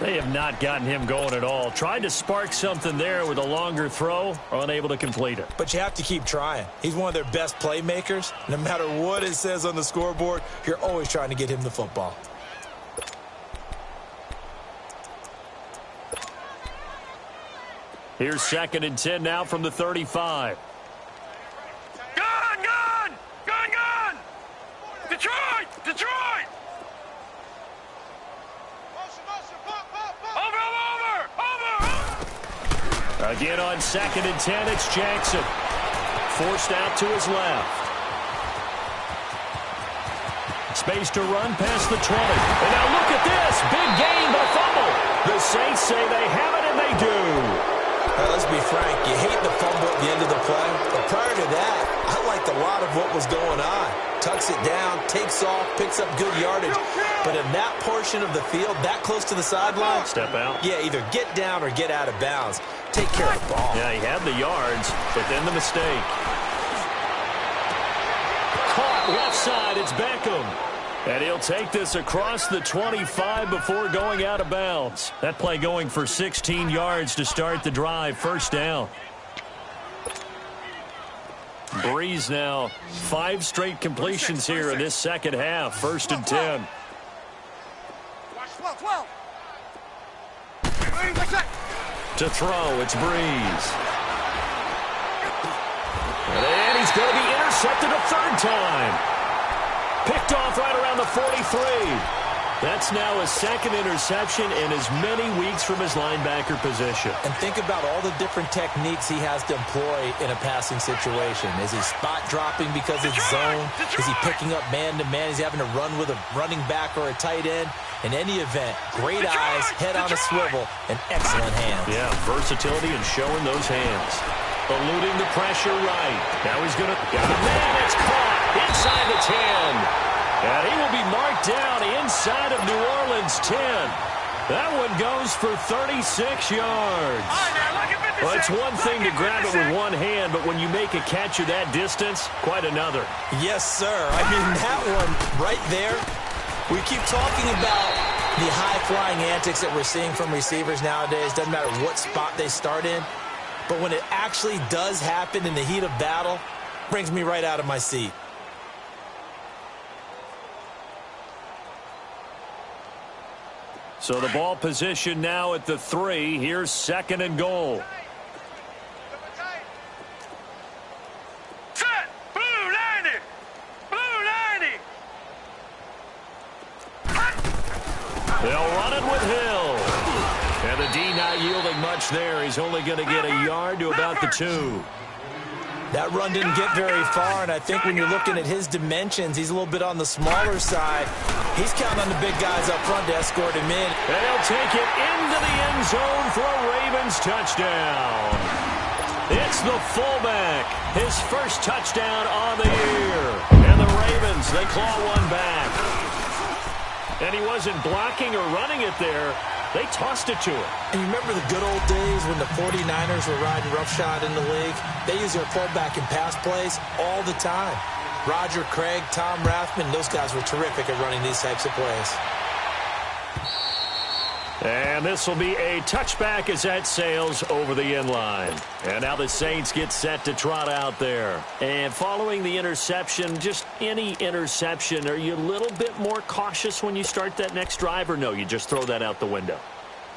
They have not gotten him going at all. Tried to spark something there with a longer throw, unable to complete it. But you have to keep trying. He's one of their best playmakers. No matter what it says on the scoreboard, you're always trying to get him the football. Here's 2nd and 10 now from the 35. Gun! Detroit! Over! Again on 2nd and 10, it's Jackson. Forced out to his left. Space to run past the 20. And now look at this. Big gain, but fumble. The Saints say they have it, and they do. Let's be frank, you hate the fumble at the end of the play, but prior to that, I liked a lot of what was going on. Tucks it down, takes off, picks up good yardage, but in that portion of the field, that close to the sideline, step out. Yeah, either get down or get out of bounds. Take care of the ball. Yeah, he had the yards, but then the mistake. Caught left side, it's Beckham. And he'll take this across the 25 before going out of bounds. That play going for 16 yards to start the drive. First down. Breeze now 5 straight completions here in this second half. 1st and 10. To throw, it's Breeze. And he's going to be intercepted a 3rd time. Picked off right around the 43. That's now his 2nd interception in as many weeks from his linebacker position. And think about all the different techniques he has to employ in a passing situation. Is he spot dropping because it's zone? Is he picking up man-to-man? Is he having to run with a running back or a tight end? In any event, great eyes, head on a swivel, and excellent hands. Yeah, versatility and showing those hands. Eluding the pressure right. Now he's going to... Got a man, it's caught inside the 10. And he will be marked down inside of New Orleans 10. That one goes for 36 yards. Well, it's one thing to grab it with one hand, but when you make a catch of that distance, quite another. Yes, sir. I mean, that one right there, we keep talking about the high-flying antics that we're seeing from receivers nowadays. Doesn't matter what spot they start in. But when it actually does happen in the heat of battle, brings me right out of my seat. So the ball position now at the 3. Here's 2nd and goal. Set! Blue 90! Blue 90! They'll run it with Hill. And the D not yielding much there. He's only going to get a yard to about the 2. That run didn't get very far, and I think when you're looking at his dimensions, he's a little bit on the smaller side. He's counting on the big guys up front to escort him in. And he'll take it into the end zone for a Ravens touchdown. It's the fullback. His first touchdown on the year. And the Ravens, they claw one back. And he wasn't blocking or running it there. They tossed it to him. And you remember the good old days when the 49ers were riding roughshod in the league? They use their fullback in pass plays all the time. Roger Craig, Tom Rathman, those guys were terrific at running these types of plays. And this will be a touchback as that sails over the end line. And now the Saints get set to trot out there. And following the interception, just any interception, are you a little bit more cautious when you start that next drive, or no, you just throw that out the window?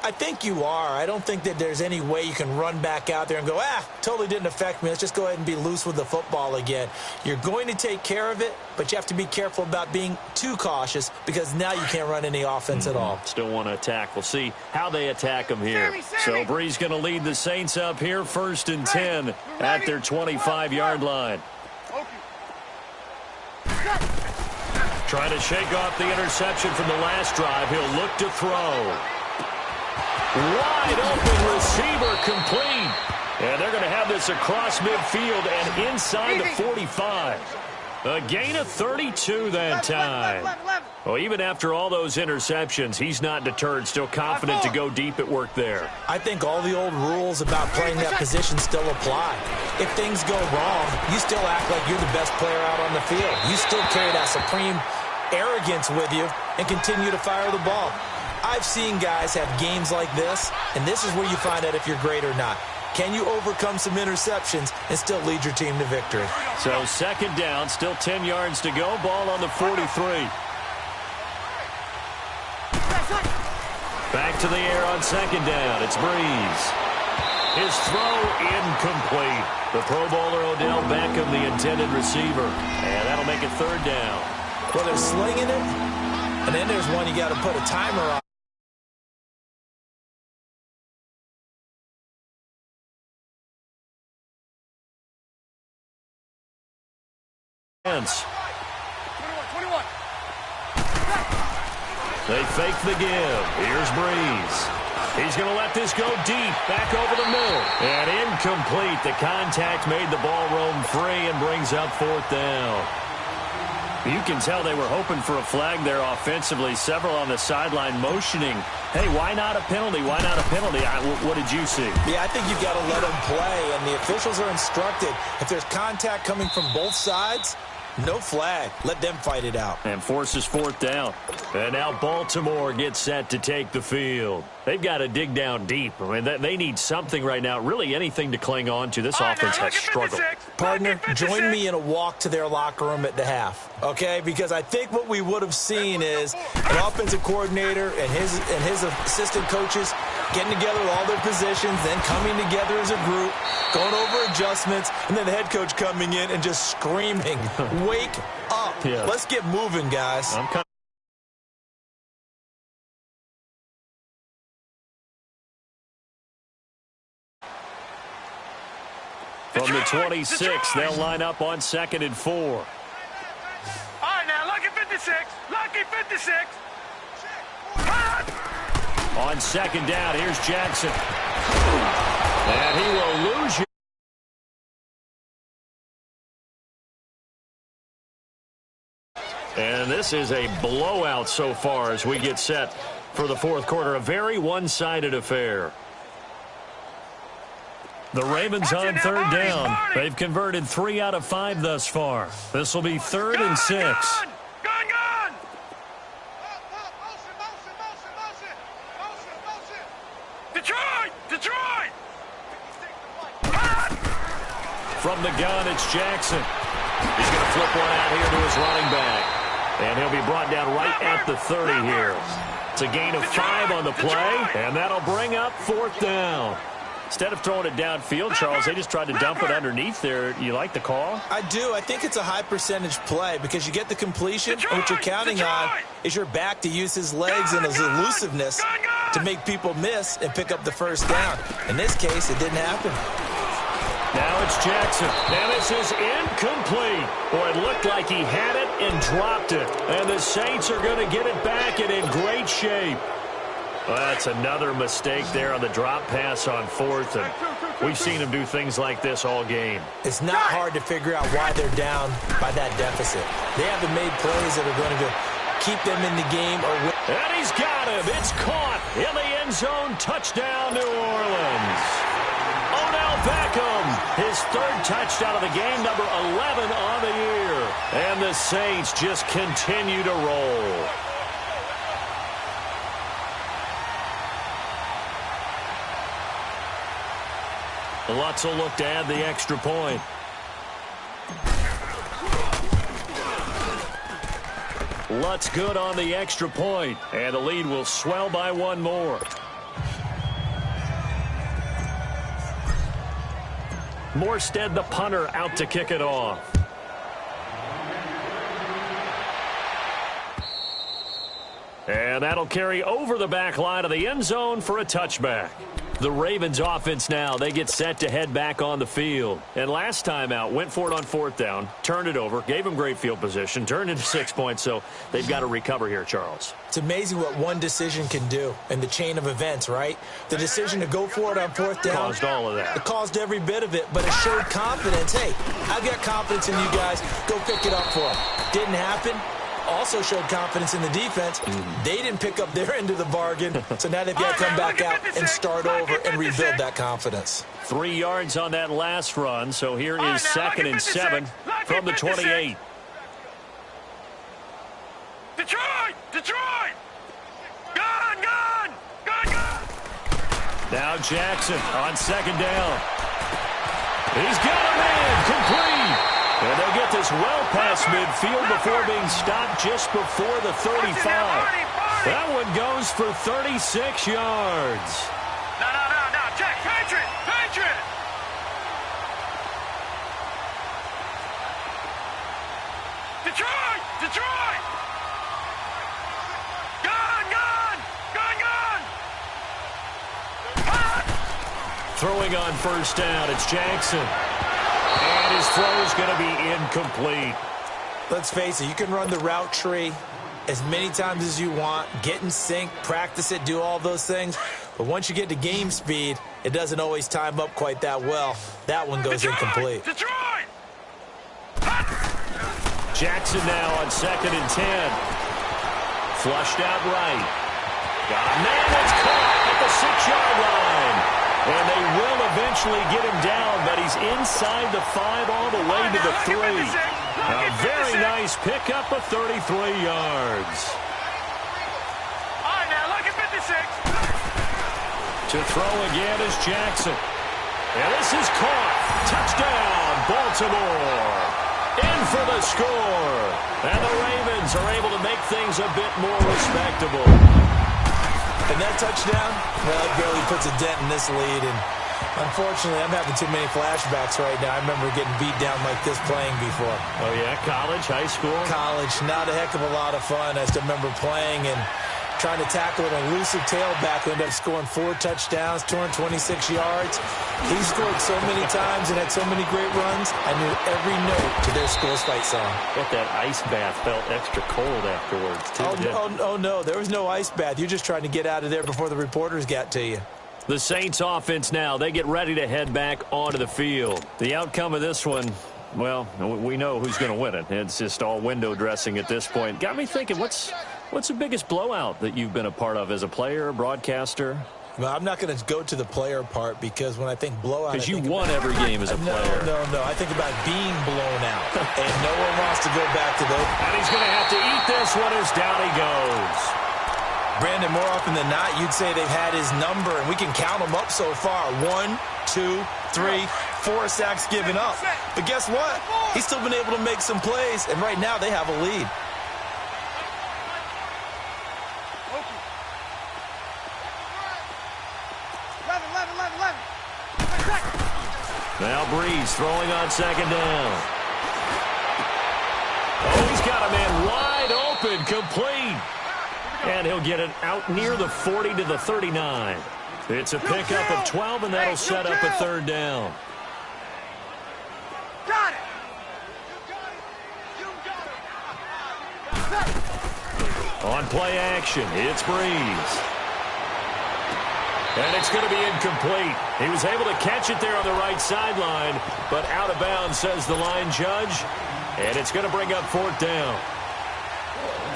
I think you are. I don't think that there's any way you can run back out there and go, totally didn't affect me. Let's just go ahead and be loose with the football again. You're going to take care of it, but you have to be careful about being too cautious because now you can't run any offense at all. Still want to attack. We'll see how they attack them here. So Breeze going to lead the Saints up here, 1st and 10 at their 25-yard line. Trying to shake off the interception from the last drive. He'll look to throw. Wide open receiver complete. And they're going to have this across midfield and inside the 45. A gain of 32 that time. Well, even after all those interceptions, he's not deterred, still confident to go deep at work there. I think all the old rules about playing that position still apply. If things go wrong, you still act like you're the best player out on the field. You still carry that supreme arrogance with you and continue to fire the ball. I've seen guys have games like this, and this is where you find out if you're great or not. Can you overcome some interceptions and still lead your team to victory? So second down, still 10 yards to go. Ball on the 43. Back to the air on second down. It's Breeze. His throw incomplete. The Pro Bowler Odell Beckham, the intended receiver. And that'll make it third down. Well, they're slinging it, and then there's one you got to put a timer on. They fake the give. Here's Breeze. He's going to let this go deep, back over the middle. And incomplete. The contact made the ball roam free and brings up fourth down. You can tell they were hoping for a flag there offensively. Several on the sideline motioning. Hey, why not a penalty? Why not a penalty? What did you see? Yeah, I think you've got to let them play, and the officials are instructed. If there's contact coming from both sides, no flag. Let them fight it out. And forces fourth down. And now Baltimore gets set to take the field. They've got to dig down deep. I mean, they need something right now, really anything to cling on to. This offense has struggled. Partner, join me in a walk to their locker room at the half, okay? Because I think what we would have seen is an offensive coordinator and his assistant coaches getting together with all their positions, then coming together as a group, going over adjustments, and then the head coach coming in and just screaming, wake up. Yeah. Let's get moving, guys. From the 26, they'll line up on 2nd and 4. All right, now, lucky 56. Lucky 56. On second down, here's Jackson. And he will lose you. And this is a blowout so far as we get set for the fourth quarter. A very one-sided affair. The Ravens on third down. They've converted 3 out of 5 thus far. This will be 3rd and 6. Gun! Detroit! From the gun, it's Jackson. He's going to flip one out here to his running back. And he'll be brought down right at the 30 here. It's a gain of 5 on the play, and that'll bring up 4th down. Instead of throwing it downfield, Charles, they just tried to dump it underneath there. You like the call? I do. I think it's a high-percentage play because you get the completion, and what you're counting on is your back to use his legs and his elusiveness to make people miss and pick up the first down. In this case, it didn't happen. Now it's Jackson. And this is incomplete. Boy, it looked like he had it and dropped it. And the Saints are going to get it back and in great shape. Well, that's another mistake there on the drop pass on 4th. And we've seen him do things like this all game. It's not hard to figure out why they're down by that deficit. They haven't made plays that are going to keep them in the game or win. And he's got him. It's caught in the end zone. Touchdown, New Orleans. Odell Beckham, his 3rd touchdown of the game, number 11 on the year. And the Saints just continue to roll. Lutz will look to add the extra point. Lutz good on the extra point, and the lead will swell by 1 more. Morstead, the punter, out to kick it off. And that'll carry over the back line of the end zone for a touchback. The Ravens offense now, they get set to head back on the field. And last time out, went for it on 4th down, turned it over, gave them great field position, turned into 6 points, so they've got to recover here, Charles. It's amazing what one decision can do in the chain of events, right? The decision to go for it on 4th down. Caused all of that. It caused every bit of it, but it showed confidence. Hey, I've got confidence in you guys. Go pick it up for them. Didn't happen. Also showed confidence in the defense. They didn't pick up their end of the bargain, so now they've got to come back out and start over and rebuild that confidence. 3 yards on that last run, so here is 2nd and 7 from the 28. Detroit! Detroit! Gone! Gone! Gone! Gone! Now Jackson on 2nd down. He's got him in, complete. And they get this well past midfield before being stopped just before the 35. That one goes for 36 yards. No, Jack, Patriot! Patriot! Detroit! Detroit! Gone! Gone! Gone! Gone! Throwing on 1st down, it's Jackson. And his throw is going to be incomplete. Let's face it, you can run the route tree as many times as you want, get in sync, practice it, do all those things. But once you get to game speed, it doesn't always time up quite that well. That one goes incomplete. Detroit! Jackson now on 2nd and 10. Flushed out right. Got a man that's caught at the 6-yard line. And they will eventually get him down, but he's inside the 5 all the way to the 3. A very nice pickup of 33 yards. All right, now, look at 56. To throw again is Jackson. And this is caught. Touchdown, Baltimore. In for the score. And the Ravens are able to make things a bit more respectable. And that touchdown, well, it barely puts a dent in this lead. And unfortunately, I'm having too many flashbacks right now. I remember getting beat down like this playing before. Oh, yeah? College, high school? College, not a heck of a lot of fun. I still remember playing and trying to tackle an elusive tailback who ended up scoring 4 touchdowns, 226 yards. He scored so many times and had so many great runs, I knew every note to their school's fight song. But that ice bath felt extra cold afterwards, too. Oh, no, there was no ice bath. You're just trying to get out of there before the reporters got to you. The Saints offense now, they get ready to head back onto the field. The outcome of this one, well, we know who's going to win it. It's just all window dressing at this point. Got me thinking, what's the biggest blowout that you've been a part of as a player, broadcaster? Well, I'm not going to go to the player part because when I think blowout... Because you won every game as a player. No. I think about being blown out. And no one wants to go back to those. And he's going to have to eat this one as down he goes. Brandon, more often than not, you'd say they've had his number, and we can count them up so far. 1, 2, 3, 4 sacks given up. But guess what? He's still been able to make some plays, and right now they have a lead. Now Breeze throwing on 2nd down. Oh, he's got a man wide open, complete. And he'll get it out near the 40 to the 39. It's a pickup of 12, and that'll set up a 3rd down. Got it. On play action, it's Breeze. And it's going to be incomplete. He was able to catch it there on the right sideline, but out of bounds, says the line judge. And it's going to bring up 4th down.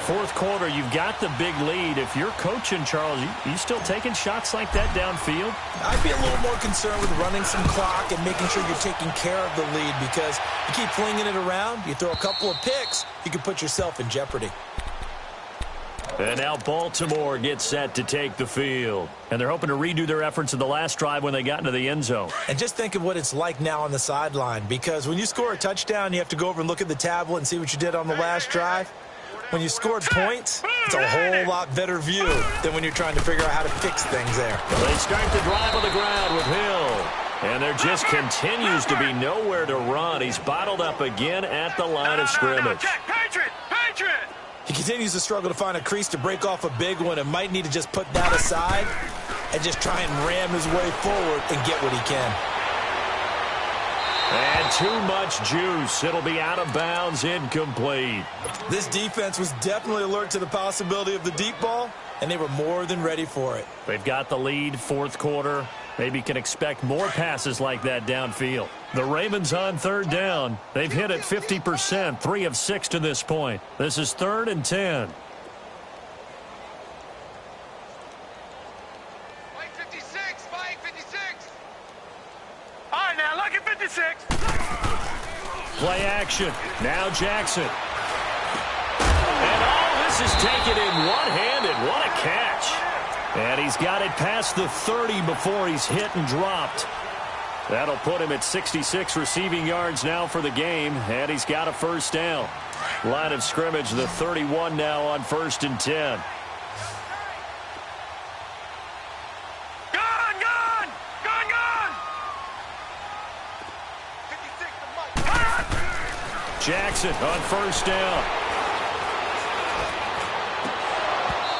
4th quarter, you've got the big lead. If you're coaching, Charles, you still taking shots like that downfield? I'd be a little more concerned with running some clock and making sure you're taking care of the lead, because you keep flinging it around, you throw a couple of picks, you can put yourself in jeopardy. And now Baltimore gets set to take the field. And they're hoping to redo their efforts in the last drive when they got into the end zone. And just think of what it's like now on the sideline, because when you score a touchdown, you have to go over and look at the tablet and see what you did on the last drive. When you scored points, it's a whole lot better view than when you're trying to figure out how to fix things there. They start the drive on the ground with Hill. And there just continues to be nowhere to run. He's bottled up again at the line of scrimmage. Patriot! He continues to struggle to find a crease to break off a big one and might need to just put that aside. and just try and ram his way forward and get what he can. And too much juice. It'll be out of bounds, incomplete. This defense was definitely alert to the possibility of the deep ball, and they were more than ready for it. They've got the lead, fourth quarter. Maybe can expect more passes like that downfield. The Ravens on third down. They've hit it 50%, 3 of 6 to this point. This is 3rd and 10. Lucky 56. Play action. Now Jackson. And all this is taken in one-handed. What a catch. And he's got it past the 30 before he's hit and dropped. That'll put him at 66 receiving yards now for the game. And he's got a first down. Line of scrimmage, the 31 now on 1st and 10. Jackson on first down.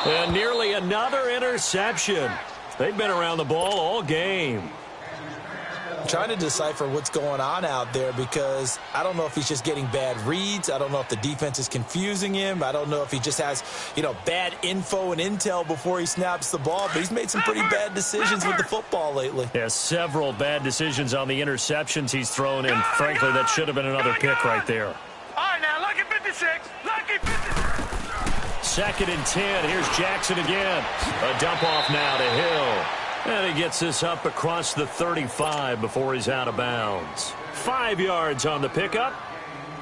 And nearly another interception. They've been around the ball all game. I'm trying to decipher what's going on out there because I don't know if he's just getting bad reads. I don't know if the defense is confusing him. I don't know if he just has, bad info and intel before he snaps the ball. But he's made some pretty bad decisions with the football lately. Yeah, several bad decisions on the interceptions he's thrown, and frankly, that should have been another pick right there. All right, now, lucky 56. Lucky 56. 2nd and 10. Here's Jackson again. A dump off now to Hill. And he gets this up across the 35 before he's out of bounds. 5 yards on the pickup.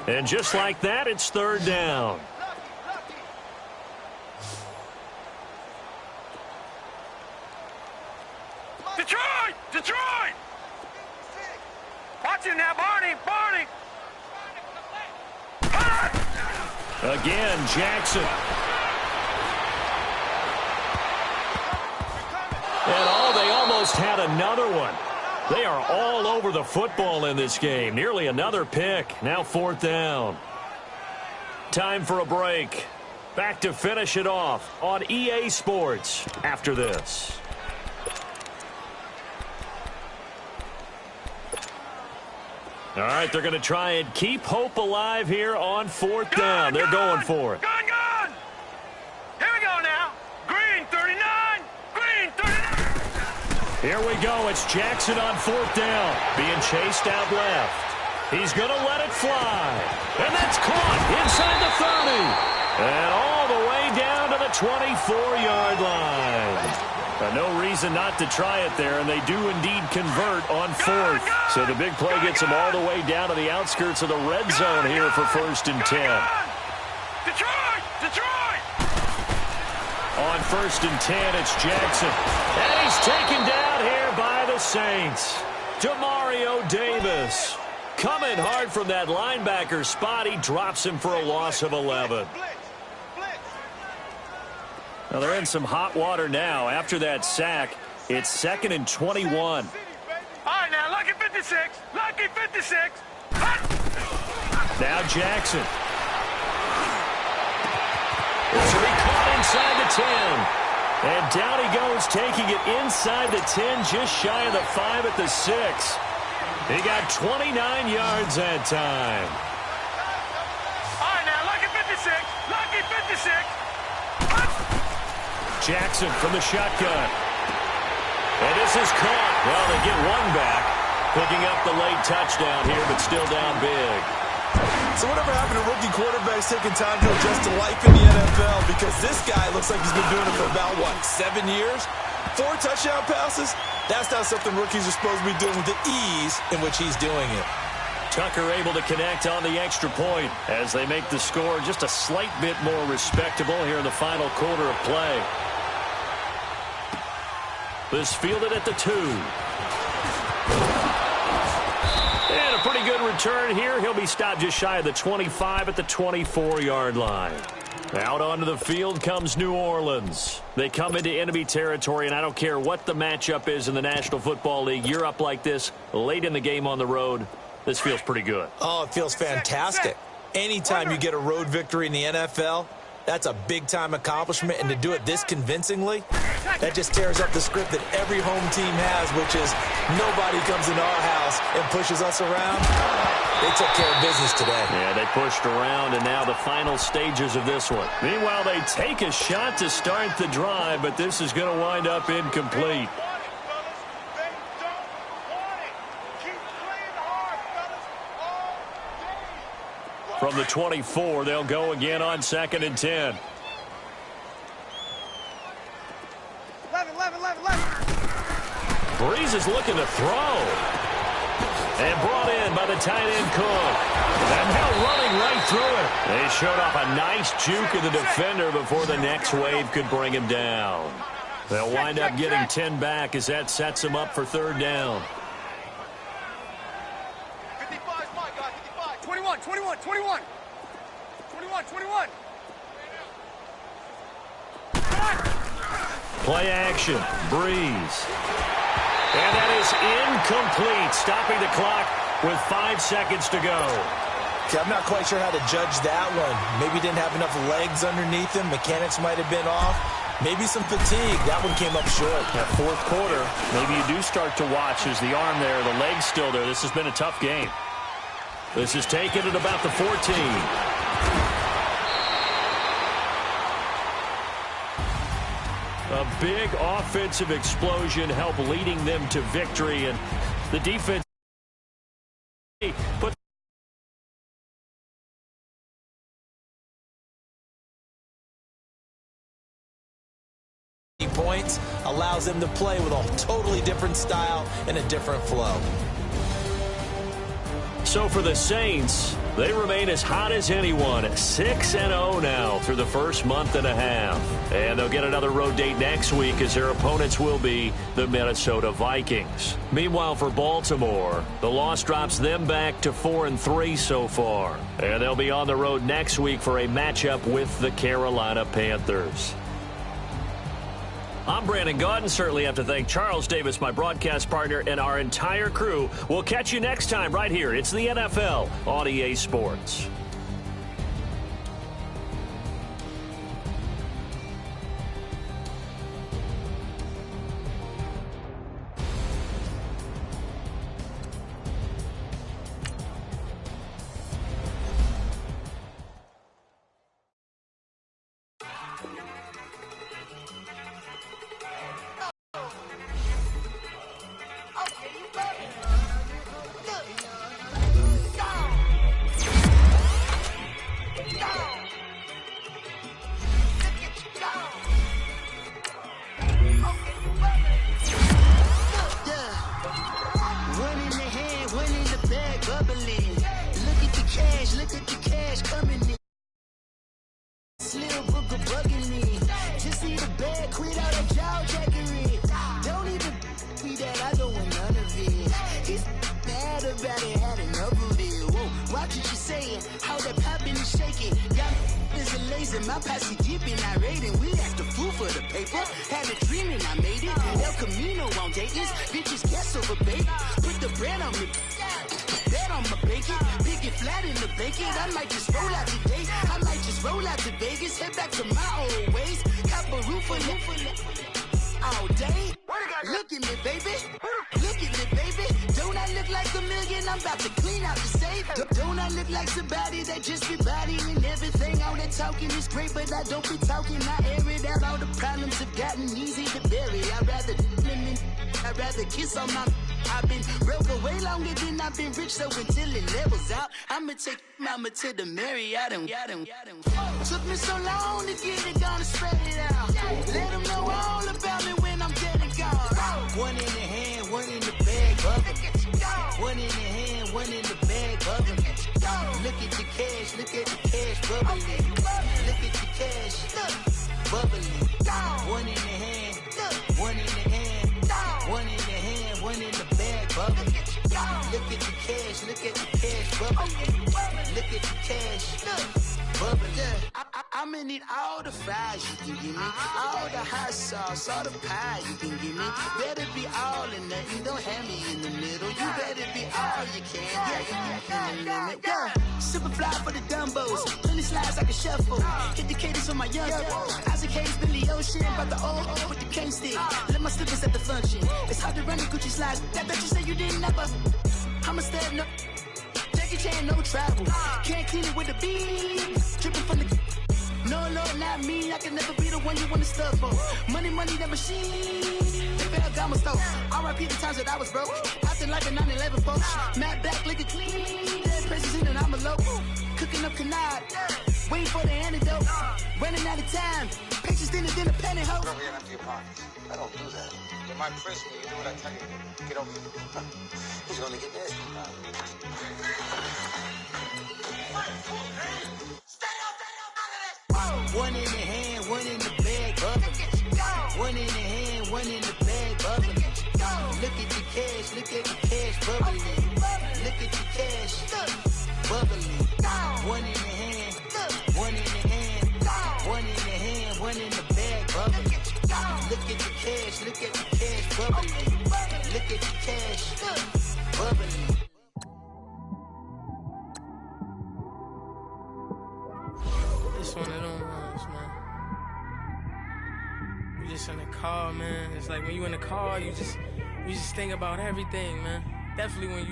And just like that, it's 3rd down. Detroit! Detroit! Watch it now, Barney! Barney! Again, Jackson. And they almost had another one. They are all over the football in this game. Nearly another pick. Now 4th down. Time for a break. Back to finish it off on EA Sports after this. All right, they're going to try and keep hope alive here on 4th down. They're going for it. Gun! Here we go now. Green 39. Green 39. Here we go. It's Jackson on 4th down. Being chased out left. He's going to let it fly. And that's caught inside the 30. And all the way down to the 24-yard line. No reason not to try it there, and they do indeed convert on 4th. So the big play gets them all the way down to the outskirts of the red zone here for 1st and 10. Detroit! Detroit! On 1st and 10, it's Jackson. And he's taken down here by the Saints. Demario Davis coming hard from that linebacker spot. He drops him for a loss of 11. Now they're in some hot water now. After that sack, it's 2nd and 21. All right, now, lucky 56. Lucky 56. Now Jackson. This will be caught inside the 10. And down he goes, taking it inside the 10, just shy of the 5 at the 6. He got 29 yards that time. All right, now, lucky 56. Lucky 56. Jackson from the shotgun. And this is caught. Well, they get one back. Picking up the late touchdown here, but still down big. So whatever happened to rookie quarterbacks taking time to adjust to life in the NFL? Because this guy looks like he's been doing it for about, 7 years? 4 touchdown passes? That's not something rookies are supposed to be doing with the ease in which he's doing it. Tucker able to connect on the extra point as they make the score just a slight bit more respectable here in the final quarter of play. This fielded at the 2. And a pretty good return here. He'll be stopped just shy of the 25 at the 24-yard line. Out onto the field comes New Orleans. They come into enemy territory, and I don't care what the matchup is in the National Football League. You're up like this late in the game on the road. This feels pretty good. Oh, it feels fantastic. Anytime you get a road victory in the NFL, That's a big-time accomplishment, and to do it this convincingly, that just tears up the script that every home team has, which is nobody comes into our house and pushes us around. They took care of business today. Yeah, they pushed around, and now the final stages of this one. Meanwhile, they take a shot to start the drive, but this is going to wind up incomplete. From the 24, they'll go again on 2nd and 10. 11. Breeze is looking to throw. And brought in by the tight end Cook. And now running right through it. They showed off a nice juke of the defender before the next wave could bring him down. They'll wind up getting 10 back as that sets them up for 3rd down. 21. Play action. Breeze. And that is incomplete, stopping the clock with 5 seconds to go. Okay, I'm not quite sure how to judge that one. Maybe didn't have enough legs underneath him. Mechanics might have been off. Maybe some fatigue. That one came up short. That 4th quarter, maybe you do start to watch as the arm there, the leg's still there. This has been a tough game. This is taken at about the 14. A big offensive explosion helped leading them to victory, and the defense put points, allows them to play with a totally different style and a different flow. So for the Saints, they remain as hot as anyone, 6-0 now through the first month and a half. And they'll get another road date next week as their opponents will be the Minnesota Vikings. Meanwhile, for Baltimore, the loss drops them back to 4-3 so far. And they'll be on the road next week for a matchup with the Carolina Panthers. I'm Brandon Gaudin. Certainly have to thank Charles Davis, my broadcast partner, and our entire crew. We'll catch you next time right here. It's the NFL on EA Sports. My posse deep and irate, and we act a fool for the paper. Had a dream and I made it. El Camino on Dayton's. Bitches guess over bait. Put the bread on me. Bet on my bacon. Big and flat in the bacon. I might just roll out today. I might just roll out to Vegas. Head back to my old ways. Cop a roof for all day. Look at me, baby. Look at me, baby. Don't I look like a million? I'm about to clean out the safe. Don't I look like somebody that just be bodying everything? All that talking is great, but I don't be talking. I air it out. All the problems have gotten easy to bury. I'd rather kiss on my... I've been broke away longer than I've been rich, so until it levels out, I'ma take mama to the Marriott and took me so long to get it, gonna spread it out. Let them know all about me when I'm dead and gone. One in the hand, one in the bag, bubble. One in the hand, one in the bag, bubble. Look at the cash, bubbling. Look at the cash, bubbling. One in the hand, one in the hand, one in the hand, one in the bag, bubbling. Look at the cash, bubbling. Look at the cash, bubbling. I'ma need all the fries you can give me, all the hot sauce, all the pie you can give me. Better be all or nothing, don't have me in the middle. You better be all you can. Yeah, in the limit. Yeah. Super fly for the Dumbos. Plenty slides like a shuffle. Hit the cadence on my young. Isaac Hayes, Billy Ocean. About the old with the cane stick. Let my slippers at the function. It's hard to run the Gucci slides. That bet you say you didn't never. I'm a step no. Jackie Chan, no travel. Can't clean it with the beat. Dripping from the. No, not me. I can never be the one you want to stuff for. Money, the machine. They fell down my stove. R.I.P. the times that I was broke. Acting like a 9/11 folks. Matt back, lick it clean. Dead president and I'm a local. Cooking up canard. Waiting for the antidote. Running out of time. Pictures dinner, penny hoe. Bro, we empty your pockets. I don't do that. You might press me. You do what I tell you. Get over here. He's gonna get nasty. One in the hand, one in the bag, bubbling. One in the hand, one in the bag, bubbling. Look at the cash, bubbling. Look at the cash, bubbling. One in the hand, one in the hand, one in the hand, one in the bag, bubbling. Look at the cash, bubbling. Look at the cash, bubbling. It's one of them ones, man. You just in the car, man. It's like when you in the car, you just think about everything, man. Definitely when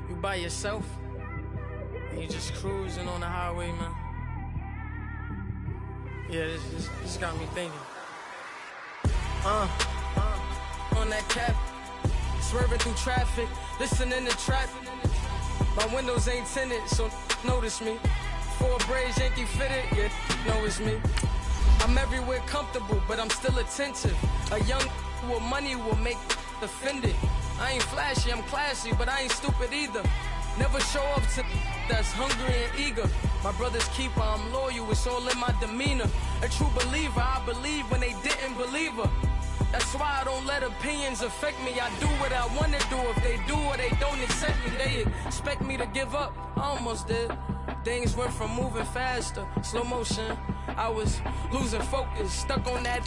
you by yourself and you just cruising on the highway, man. Yeah, this got me thinking. On that cap, swerving through traffic, listening to trap. My windows ain't tinted, so notice me. 4 braids, Yankee fitted, yeah, know it's me. I'm everywhere comfortable, but I'm still attentive. A young with money will make offended. I ain't flashy, I'm classy, but I ain't stupid either. Never show up to that's hungry and eager. My brother's keeper, I'm loyal, it's all in my demeanor. A true believer, I believe when they didn't believe her. That's why I don't let opinions affect me. I do what I want to do. If they do or they don't accept me, they expect me to give up. I almost did. Things went from moving faster, slow motion. I was losing focus, stuck on that.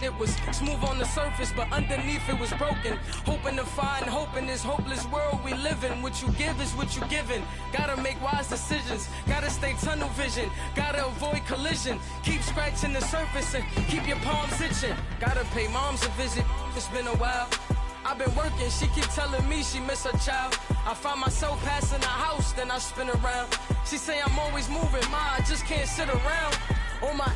It was smooth on the surface, but underneath it was broken. Hoping to find hope in this hopeless world we live in. What you give is what you given. Gotta make wise decisions, gotta stay tunnel vision, gotta avoid collision. Keep scratching the surface and keep your palms itching. Gotta pay moms a visit, it's been a while. I've been working, she keep telling me she miss her child. I find myself passing the house, then I spin around. She say I'm always moving, ma, I just can't sit around. Oh my,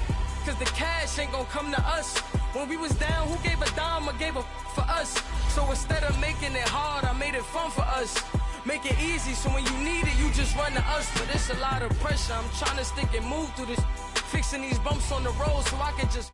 cause the cash ain't gonna come to us. When we was down, who gave a dime or gave a for us? So instead of making it hard, I made it fun for us. Make it easy, so when you need it, you just run to us. But it's a lot of pressure, I'm trying to stick and move through this. Fixing these bumps on the road so I can just